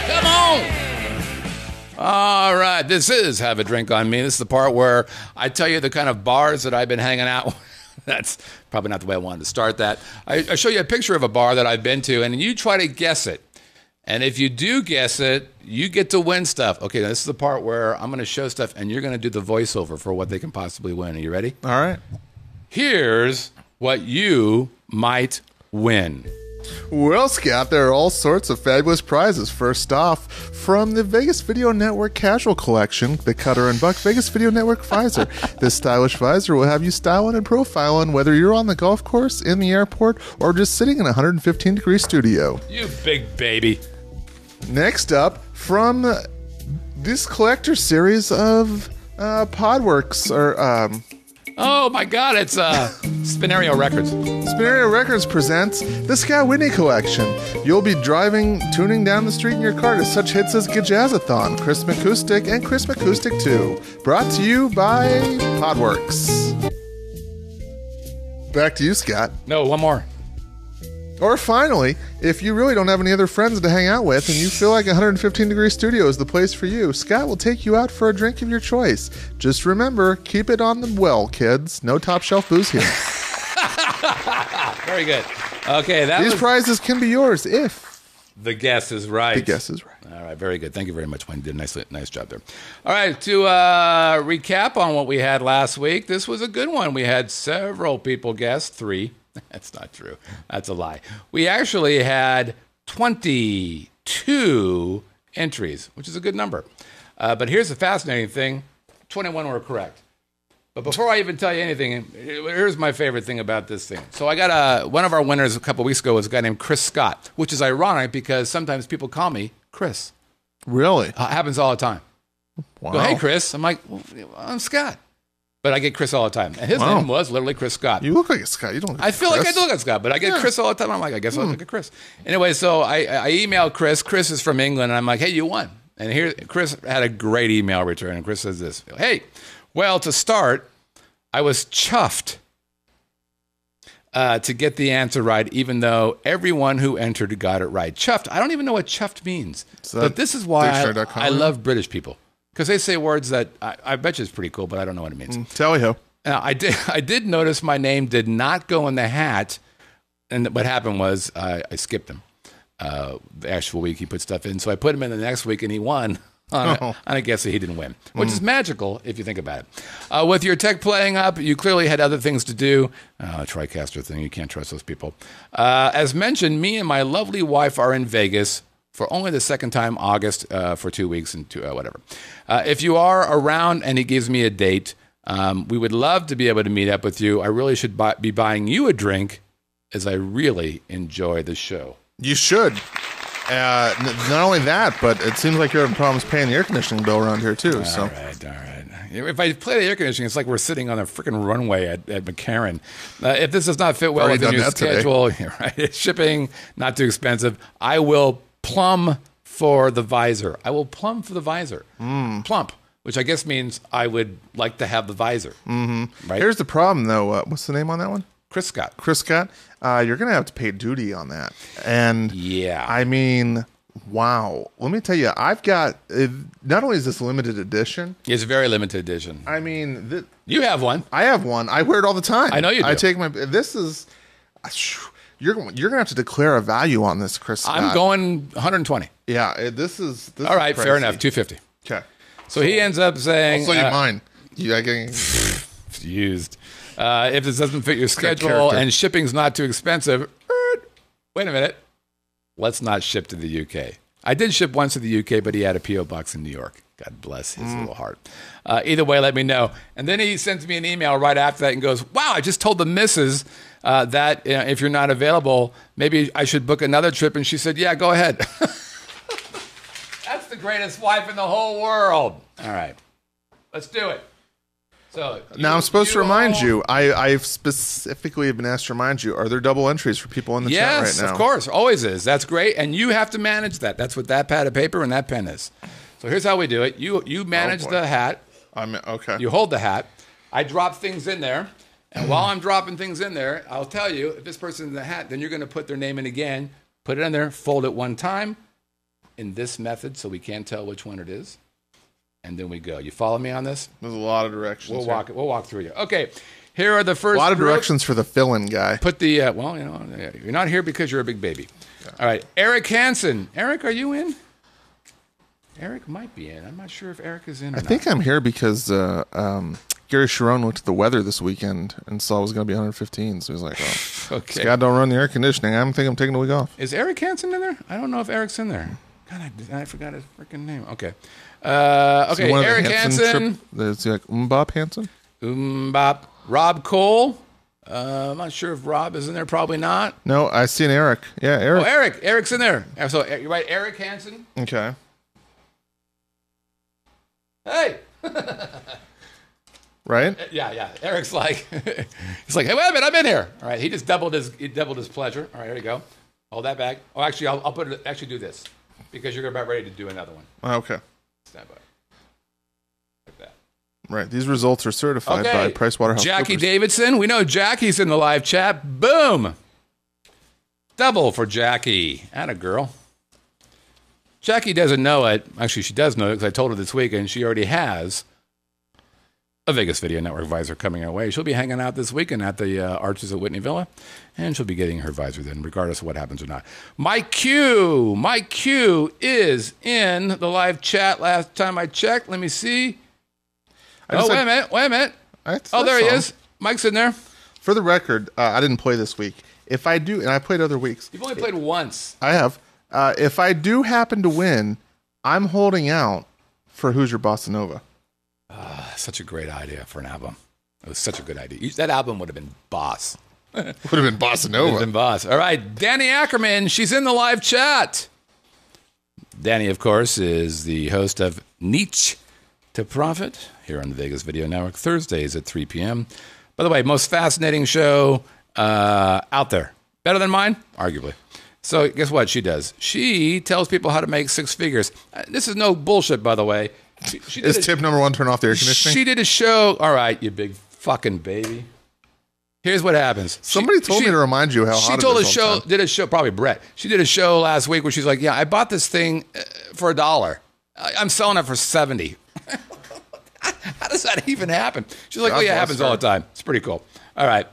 Come on. All right, this is Have a Drink on Me. This is the part where I tell you the kind of bars that I've been hanging out with. That's probably not the way I wanted to start that. I show you a picture of a bar that I've been to, and you try to guess it. And if you do guess it, you get to win stuff. Okay, this is the part where I'm going to show stuff, and you're going to do the voiceover for what they can possibly win. Are you ready? All right. Here's what you might win. Well, Scott, there are all sorts of fabulous prizes. First off, from the Vegas Video Network Casual Collection, the Cutter and Buck Vegas Video Network Visor. This stylish visor will have you styling and profiling whether you're on the golf course, in the airport, or just sitting in a 115-degree studio. You big baby. Next up, from this collector series of Podworks, or oh my God, it's Spinario Records. Spinario Records presents the Scott Whitney Collection. You'll be tuning down the street in your car to such hits as Gajazzathon, Chris McCoustic, and Chris McCoustic 2. Brought to you by Podworks. Back to you, Scott. No, one more. Or finally, if you really don't have any other friends to hang out with and you feel like a 115-degree studio is the place for you, Scott will take you out for a drink of your choice. Just remember, keep it on the well, kids. No top shelf booze here. Very good. Okay, these prizes can be yours if the guess is right. The guess is right. All right, very good. Thank you very much, Wayne. You did a nice job there. All right, to recap on what we had last week, this was a good one. We had several people guess, 3. That's not true. That's a lie. We actually had 22 entries, which is a good number. But here's the fascinating thing. 21 were correct. But before I even tell you anything, here's my favorite thing about this thing. So I got one of our winners a couple weeks ago was a guy named Chris Scott, which is ironic because sometimes people call me Chris. Really? Happens all the time. Wow. Go, hey, Chris. I'm like, well, I'm Scott. But I get Chris all the time. And his name was literally Chris Scott. You look like a Scott. You don't look I feel Chris. Like I do look like Scott, but I get Chris all the time. I'm like, I guess I look like Chris. Anyway, so I emailed Chris. Chris is from England, and I'm like, hey, you won. And here, Chris had a great email return, and Chris says this. Hey, well, to start, I was chuffed to get the answer right, even though everyone who entered got it right. Chuffed. I don't even know what chuffed means. But this is why I love British people. Because they say words that I bet you it's pretty cool, but I don't know what it means. Tally-ho. Now, I did notice my name did not go in the hat, and what happened was I skipped him. The actual week he put stuff in, so I put him in the next week, and he won on a guess that he didn't win, which is magical if you think about it. With your tech playing up, you clearly had other things to do. TriCaster thing, you can't trust those people. As mentioned, me and my lovely wife are in Vegas for only the second time, August, for 2 weeks and whatever. If you are around and he gives me a date, we would love to be able to meet up with you. I really should be buying you a drink as I really enjoy the show. You should. Not only that, but it seems like you're having problems paying the air conditioning bill around here too. All right. If I play the air conditioning, it's like we're sitting on a freaking runway at McCarran. If this does not fit well within your schedule, right? Shipping, not too expensive. I will plumb for the visor. Plump, which I guess means I would like to have the visor. Mm-hmm. Right? Here's the problem, though. What's the name on that one? Chris Scott. You're going to have to pay duty on that. And yeah, I mean, wow. Let me tell you, I've got, not only is this limited edition. It's a very limited edition. I mean. You have one. I have one. I wear it all the time. I know you do. I take this is, you're going to have to declare a value on this, Chris Scott. I'm going 120. Yeah, this is all right, crazy. Fair enough, 250. Okay. So he ends up saying. Also, mine. You getting used. If this doesn't fit your schedule and shipping's not too expensive, wait a minute. Let's not ship to the UK. I did ship once to the UK, but he had a P.O. box in New York. God bless his little heart. Either way, let me know. And then he sends me an email right after that and goes, wow, I just told the missus that if you're not available, maybe I should book another trip. And she said, yeah, go ahead. That's the greatest wife in the whole world. All right. Let's do it. So now I'm supposed to remind you. I've specifically been asked to remind you. Are there double entries for people in the chat right now? Yes, of course, always is. That's great, and you have to manage that. That's what that pad of paper and that pen is. So here's how we do it. You manage the hat. Okay. You hold the hat. I drop things in there, and while I'm dropping things in there, I'll tell you if this person's in the hat. Then you're going to put their name in again. Put it in there. Fold it one time in this method, so we can't tell which one it is. And then we go. You follow me on this? There's a lot of directions. We'll walk through you. Okay. Here are the first. A lot of directions for the fill-in guy. Put the you're not here because you're a big baby. Yeah. All right, Eric Hansen. Eric, are you in? Eric might be in. I'm not sure if Eric is in. I think I'm here because Gary Sharon looked at the weather this weekend and saw it was going to be 115. So he's like, "Oh, okay. Scott, don't run the air conditioning. I'm taking the week off." Is Eric Hansen in there? I don't know if Eric's in there. God, I forgot his freaking name. Okay. Okay, Eric Hansen. It's like Mbop Hansen? Mbop. Rob Cole. I'm not sure if Rob is in there. Probably not. No, I see an Eric. Yeah, Eric. Oh, Eric. Eric's in there. So, you're right, Eric Hansen. Okay. Hey. Right? Yeah. Eric's like, he's like, hey, wait a minute, I'm in here. All right, he doubled his pleasure. All right, here you go. Hold that back. Oh, actually, I'll put it. Actually, do this because you're about ready to do another one. Okay. Stand by. Like that. Right. These results are certified by PricewaterhouseCoopers. Jackie Davidson. We know Jackie's in the live chat. Boom. Double for Jackie. Atta girl. Jackie doesn't know it. Actually, she does know it because I told her this week, and she already has a Vegas Video Network visor coming our way. She'll be hanging out this weekend at the Arches at Whitney Villa, and she'll be getting her visor then, regardless of what happens or not. Mike Q is in the live chat. Last time I checked, let me see. Wait a minute. There he is. Mike's in there. For the record, I didn't play this week. If I do, and I played other weeks. You've only played once. I have. If I do happen to win, I'm holding out for Hoosier Bossa Nova. Such a great idea for an album. It was such a good idea. That album would have been boss. Would have been Bossa Nova. Would have been boss. All right, Danny Ackerman. She's in the live chat. Danny, of course, is the host of Nietzsche to Profit here on the Vegas Video Network, Thursdays at 3 p.m. By the way, most fascinating show out there. Better than mine? Arguably. So guess what she does? She tells people how to make six figures. This is no bullshit, by the way. Is tip number one turn off the air conditioning? She did a show. All right, you big fucking baby. Here's what happens. Somebody told me to remind you how hot it is. Did a show, probably Brett. She did a show last week where she's like, yeah, I bought this thing for $1. I'm selling it for $70. How does that even happen? She's like, it happens all the time. It's pretty cool. All right.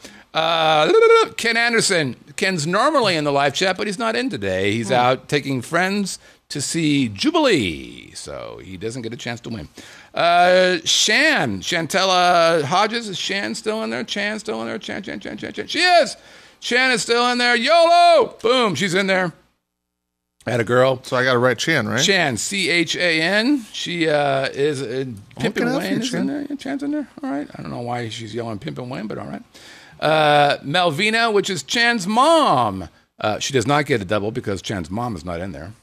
Ken Anderson. Ken's normally in the live chat, but he's not in today. He's out taking friends to see Jubilee, so he doesn't get a chance to win. Chantella Hodges. Is Shan still in there? Chan still in there? Chan. She is. Chan is still in there. YOLO! Boom, she's in there. Had a girl. So I got to write Chan, right? Chan, C-H-A-N. She is Pimpin Wayne is in there. Yeah, Chan's in there. All right. I don't know why she's yelling Pimpin Wayne, but all right. Melvina, which is Chan's mom. She does not get a double because Chan's mom is not in there.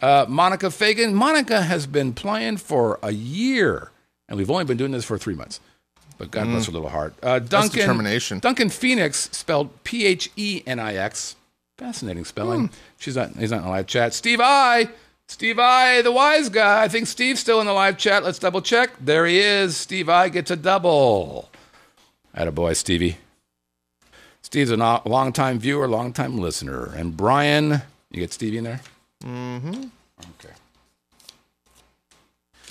Monica Fagan. Monica has been playing for a year, and we've only been doing this for 3 months. But God bless her little heart. Duncan, determination. Duncan Phoenix, spelled Phenix. Fascinating spelling. He's not in the live chat. Steve I, the wise guy. I think Steve's still in the live chat. Let's double check. There he is. Steve I gets a double. Attaboy, Stevie. Steve's a long-time viewer, long-time listener. And Brian, you get Stevie in there? Mm-hmm. Okay.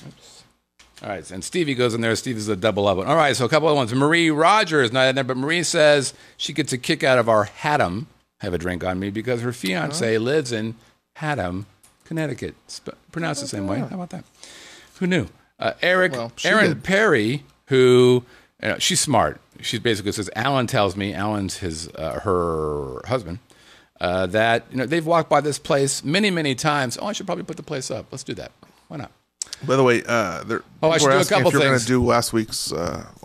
Oops. All right, and Stevie goes in there. Steve is a double up one. All right, so a couple of ones. Marie Rogers, not in there, but Marie says she gets a kick out of our Haddam, have a drink on me, because her fiance lives in Haddam, Connecticut. Pronounced the same way. How about that? Who knew? Erin Perry, who, she's smart. She basically says, Alan tells me, Alan's her husband, that they've walked by this place many, many times. Oh, I should probably put the place up. Let's do that. Why not? By the way, I should do a couple if you're things. going to do last week's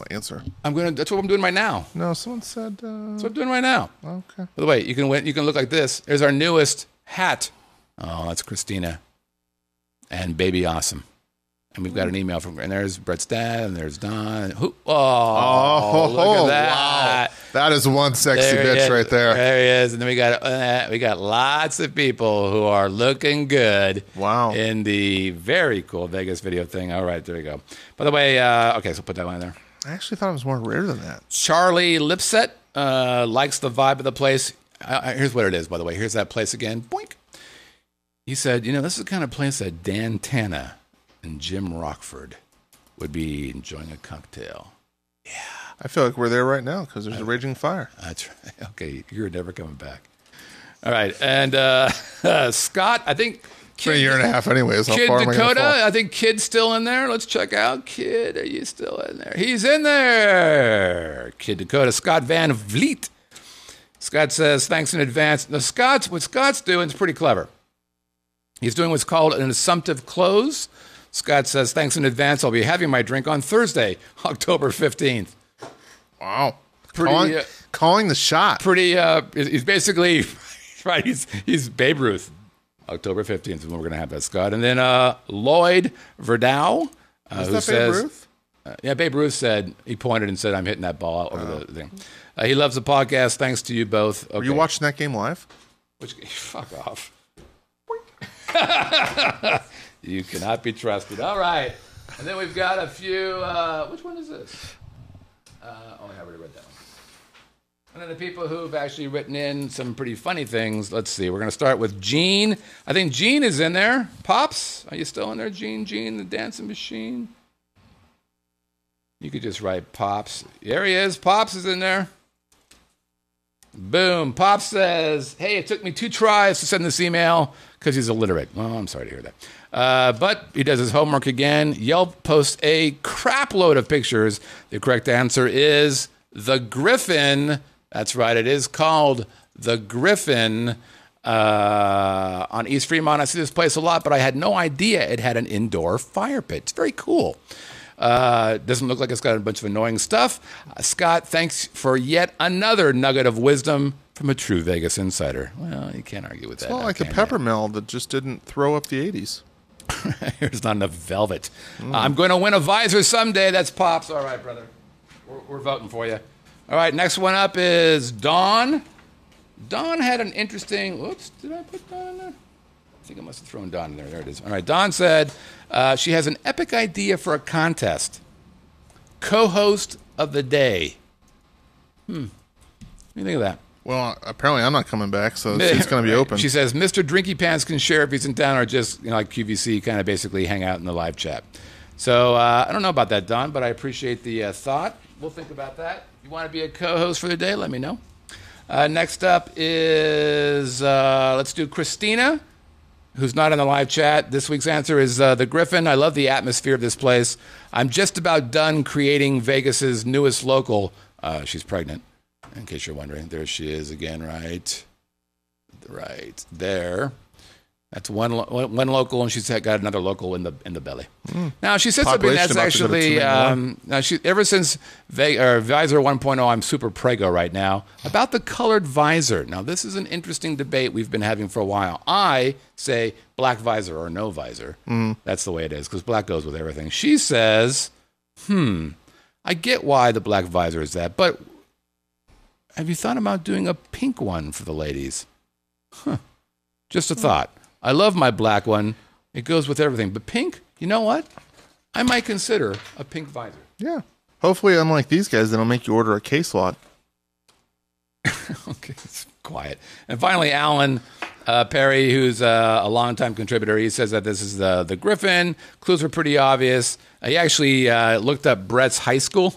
answer. That's what I'm doing right now. No, someone said. That's what I'm doing right now. Okay. By the way, you can look like this. There's our newest hat. Oh, that's Christina and Baby Awesome. And we've got an email from, and there's Brett's dad, and there's Don. Look at that. Wow. That is one sexy bitch right there. There he is. And then we got lots of people who are looking good. Wow. In the very cool Vegas video thing. All right, there we go. By the way, okay, so put that one in there. I actually thought it was more rare than that. Charlie Lipset likes the vibe of the place. Here's what it is, by the way. Here's that place again. Boink. He said, this is the kind of place that Dan Tana and Jim Rockford would be enjoying a cocktail. Yeah. I feel like we're there right now because there's a raging fire. That's right. Okay, you're never coming back. All right, and Scott, I think... It's been a year and a half anyways. How Kid far am I gonna Dakota, fall? I think Kid's still in there. Let's check out. Kid, are you still in there? He's in there. Kid Dakota. Scott Van Vliet. Scott says, thanks in advance. Now, what Scott's doing is pretty clever. He's doing what's called an assumptive close. Scott says, thanks in advance. I'll be having my drink on Thursday, October 15th. Wow. Calling the shot. He's basically, right, he's Babe Ruth. October 15th is when we're going to have that, Scott. And then Lloyd Verdau, who says... Babe Ruth? Yeah, Babe Ruth said, he pointed and said, I'm hitting that ball over the thing. He loves the podcast. Thanks to you both. Okay. Were you watching that game live? Fuck off. You cannot be trusted. All right. And then we've got a few... which one is this? I already read that one. And then the people who've actually written in some pretty funny things. Let's see. We're going to start with Gene. I think Gene is in there. Pops, are you still in there, Gene? Gene, the dancing machine? You could just write Pops. There he is. Pops is in there. Boom. Pops says, hey, it took me 2 tries to send this email because he's illiterate. Well, I'm sorry to hear that. But he does his homework again. Yelp posts a crap load of pictures. The correct answer is the Griffin. That's right. It is called the Griffin on East Fremont. I see this place a lot, but I had no idea it had an indoor fire pit. It's very cool. Doesn't look like it's got a bunch of annoying stuff. Scott, thanks for yet another nugget of wisdom from a true Vegas insider. Well, you can't argue with that. It's not like the Peppermill that just didn't throw up the 80s. There's not enough velvet. I'm going to win a visor someday. That's Pops. All right, brother. We're voting for you. All right, next one up is Dawn. Dawn had an interesting... Whoops, did I put Dawn in there? I think I must have thrown Dawn in there. There it is. All right, Dawn said she has an epic idea for a contest. Co-host of the day. What do you think of that? Well, apparently I'm not coming back, so it's going to be open. She says, Mr. Drinky Pants can share if he's in town or just, like QVC, kind of basically hang out in the live chat. So I don't know about that, Don, but I appreciate the thought. We'll think about that. If you want to be a co-host for the day, let me know. Next up is, let's do Christina, who's not in the live chat. This week's answer is the Griffin. I love the atmosphere of this place. I'm just about done creating Vegas's newest local. She's pregnant. In case you're wondering, there she is again, right there. That's one local, and she's got another local in the belly. Now she said something Population that's about to go to actually 2 million. now ever since Visor 1.0, I'm super prego right now about the colored visor. Now this is an interesting debate we've been having for a while. I say black visor or no visor. That's the way it is because black goes with everything. She says, I get why the black visor is that, but have you thought about doing a pink one for the ladies? Just a thought. I love my black one. It goes with everything. But pink, you know what? I might consider a pink visor. Yeah. Hopefully, unlike these guys, they don't make you order a case lot. Okay, it's quiet. And finally, Alan Perry, who's a longtime contributor, he says that this is the Griffin. Clues were pretty obvious. He actually looked up Brett's high school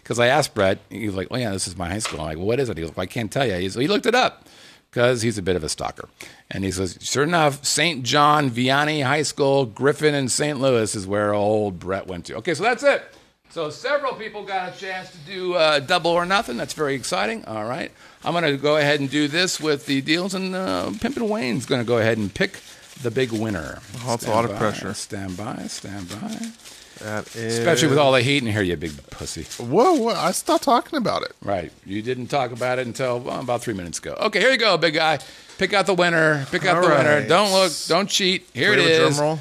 because I asked Brett. He was like, "Oh yeah, this is my high school." I'm like, well, "What is it?" He was like, "I can't tell you." So he looked it up because he's a bit of a stalker. And he says, "Sure enough, St. John Vianney High School, Griffin in St. Louis is where old Brett went to." Okay, so that's it. So several people got a chance to do double or nothing. That's very exciting. All right. I'm going to go ahead and do this with the deals, and Pimpin Wayne's going to go ahead and pick the big winner. Oh, it's a lot of pressure. Stand by. That is... Especially with all the heat in here, you big pussy. Whoa, I stopped talking about it. Right. You didn't talk about it until about 3 minutes ago. Okay, here you go, big guy. Pick out the winner. Winner. Don't look. Don't cheat. Here it is. Drum roll.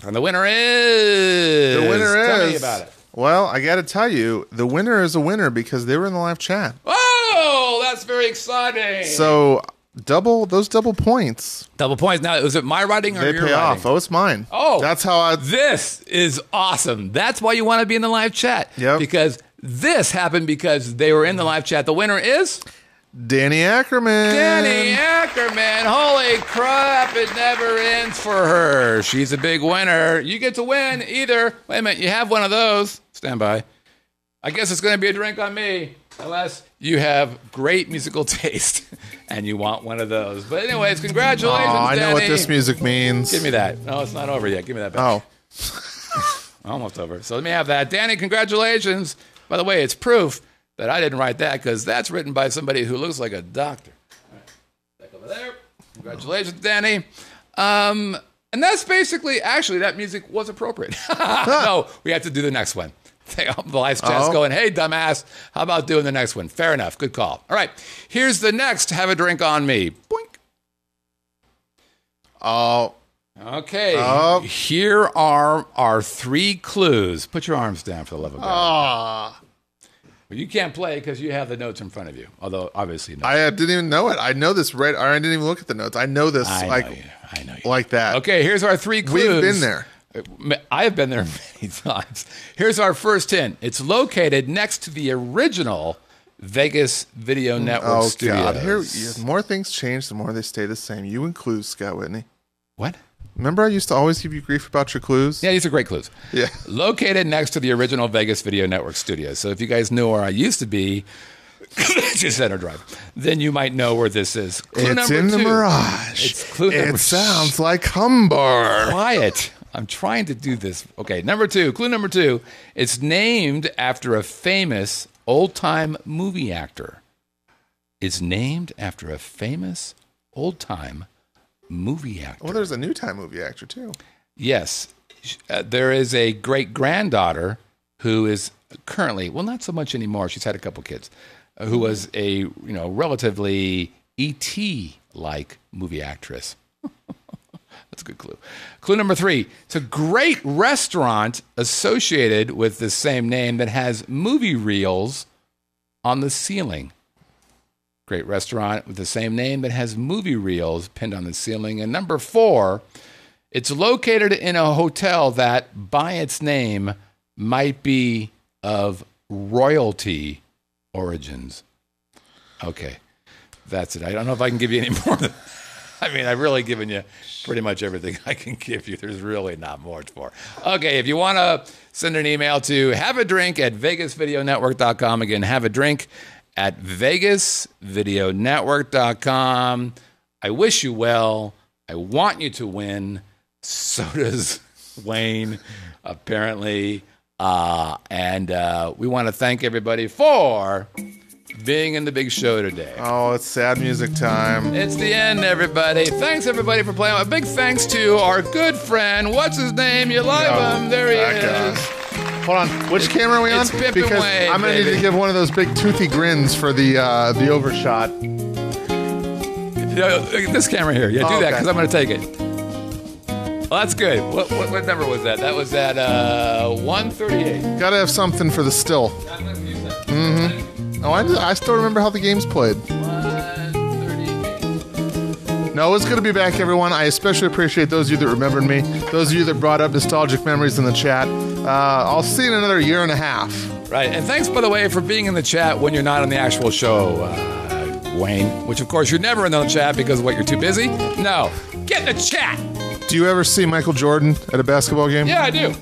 And the winner is... Tell me about it. Well, I got to tell you, the winner is a winner because they were in the live chat. Oh, that's very exciting. So... those double points. Double points. Now, was it my writing or they your pay writing? off. Oh, it's mine. Oh, that's how I. This is awesome. That's why you want to be in the live chat. Yep. Because this happened because they were in the live chat. The winner is Danny Ackerman. Danny Ackerman. Holy crap! It never ends for her. She's a big winner. You get to win either. Wait a minute. You have one of those. Stand by. I guess it's going to be a drink on me. Unless you have great musical taste and you want one of those. But anyways, congratulations, I Danny. know what this music means. Give me that. No, it's not over yet. Give me that back. Oh. Almost over. So let me have that. Danny, congratulations. By the way, it's proof that I didn't write that because that's written by somebody who looks like a doctor. All right. Back over there. Congratulations, Danny. And that's basically, actually, that music was appropriate. No, we have to do the next one. The live chat's going, "Hey, dumbass, how about doing the next one?" Fair enough. Good call. All right. Here's the next Have a Drink on Me. Boink. Oh. Okay. Oh. Here are our 3 clues. Put your arms down for the love of God. Well, you can't play because you have the notes in front of you. Although, obviously, no. I didn't even know it. I know this right. I didn't even look at the notes. I know this I know you. like that. Okay, here's our 3 clues. We've been there. I have been there many times. Here's our first hint. It's located next to the original Vegas Video Network studios. God. Here, the more things change, the more they stay the same. You and clues, Scott Whitney. What? Remember I used to always give you grief about your clues? Yeah, these are great clues. Yeah. Located next to the original Vegas Video Network studios. So if you guys knew where I used to be, just Center Drive, then you might know where this is. Clue it's in 2. the Mirage. It's clue number... It sounds like Humber. Quiet. I'm trying to do this. Okay, number 2. Clue number 2. It's named after a famous old-time movie actor. It's named after a famous old-time movie actor. Well, there's a new time movie actor, too. Yes. There is a great-granddaughter who is currently, well, not so much anymore. She's had a couple kids, who was a, relatively E.T.-like movie actress. That's a good clue. Clue number 3. It's a great restaurant associated with the same name that has movie reels on the ceiling. Great restaurant with the same name that has movie reels pinned on the ceiling. And number 4, it's located in a hotel that, by its name, might be of royalty origins. Okay, that's it. I don't know if I can give you any more. I've really given you pretty much everything I can give you. There's really not much more. Okay, if you want to send an email to haveadrink@vegasvideonetwork.com. Again, haveadrink@vegasvideonetwork.com. I wish you well. I want you to win. So does Wayne, apparently. And we want to thank everybody for being in the big show today. Oh, it's sad music time. It's the end, everybody. Thanks, everybody, for playing. A big thanks to our good friend. What's his name? You like him? There he is. Hold on. Which camera are we on? It's Pimpin' Because Wayne, I'm going to need to give one of those big toothy grins for the overshot. This camera here. Yeah, do that, okay. because I'm going to take it. Well, that's good. What number was that? That was at 138. Got to have something for the still. Oh, I still remember how the game's played. 138. No, it's good to be back, everyone. I especially appreciate those of you that remembered me. Those of you that brought up nostalgic memories in the chat. I'll see you in another year and a half. Right, and thanks, by the way, for being in the chat when you're not on the actual show, Wayne. Which, of course, you're never in the chat because, what, you're too busy? No. Get in the chat! Do you ever see Michael Jordan at a basketball game? Yeah, I do.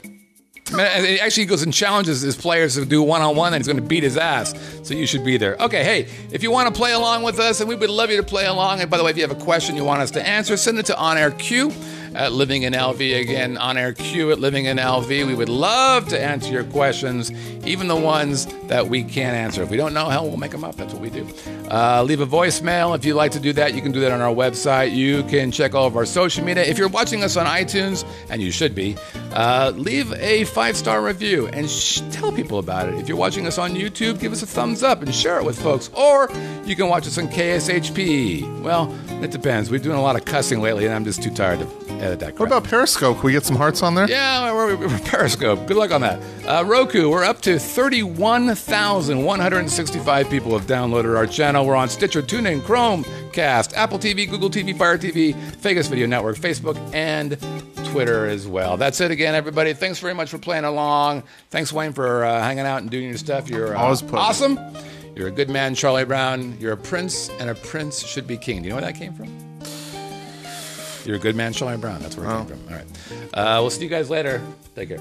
Actually, he goes and challenges his players to do one-on-one, and he's going to beat his ass. So you should be there. Okay, hey, if you want to play along with us, and we would love you to play along. And by the way, if you have a question you want us to answer, send it to OnAirQ at Living in LV. Again, OnAirQ at Living in LV. We would love to answer your questions, even the ones that we can't answer. If we don't know, hell, we'll make them up. That's what we do. Leave a voicemail. If you'd like to do that, you can do that on our website. You can check all of our social media. If you're watching us on iTunes, and you should be, leave a 5-star review and tell people about it. If you're watching us on YouTube, give us a thumbs up and share it with folks. Or you can watch us on KSHP. Well, it depends. We're doing a lot of cussing lately, and I'm just too tired to edit that crap. What about Periscope? Can we get some hearts on there? Yeah, we're Periscope. Good luck on that. Roku, we're up to 31,165 people have downloaded our channel. We're on Stitcher, TuneIn, Chromecast, Apple TV, Google TV, Fire TV, Vegas Video Network, Facebook, and Twitter as well. That's it again, everybody. Thanks very much for playing along. Thanks, Wayne, for hanging out and doing your stuff. You're awesome. You're a good man, Charlie Brown. You're a prince, and a prince should be king. Do you know where that came from? You're a good man, Charlie Brown. That's where it came from. All right. We'll see you guys later. Take care.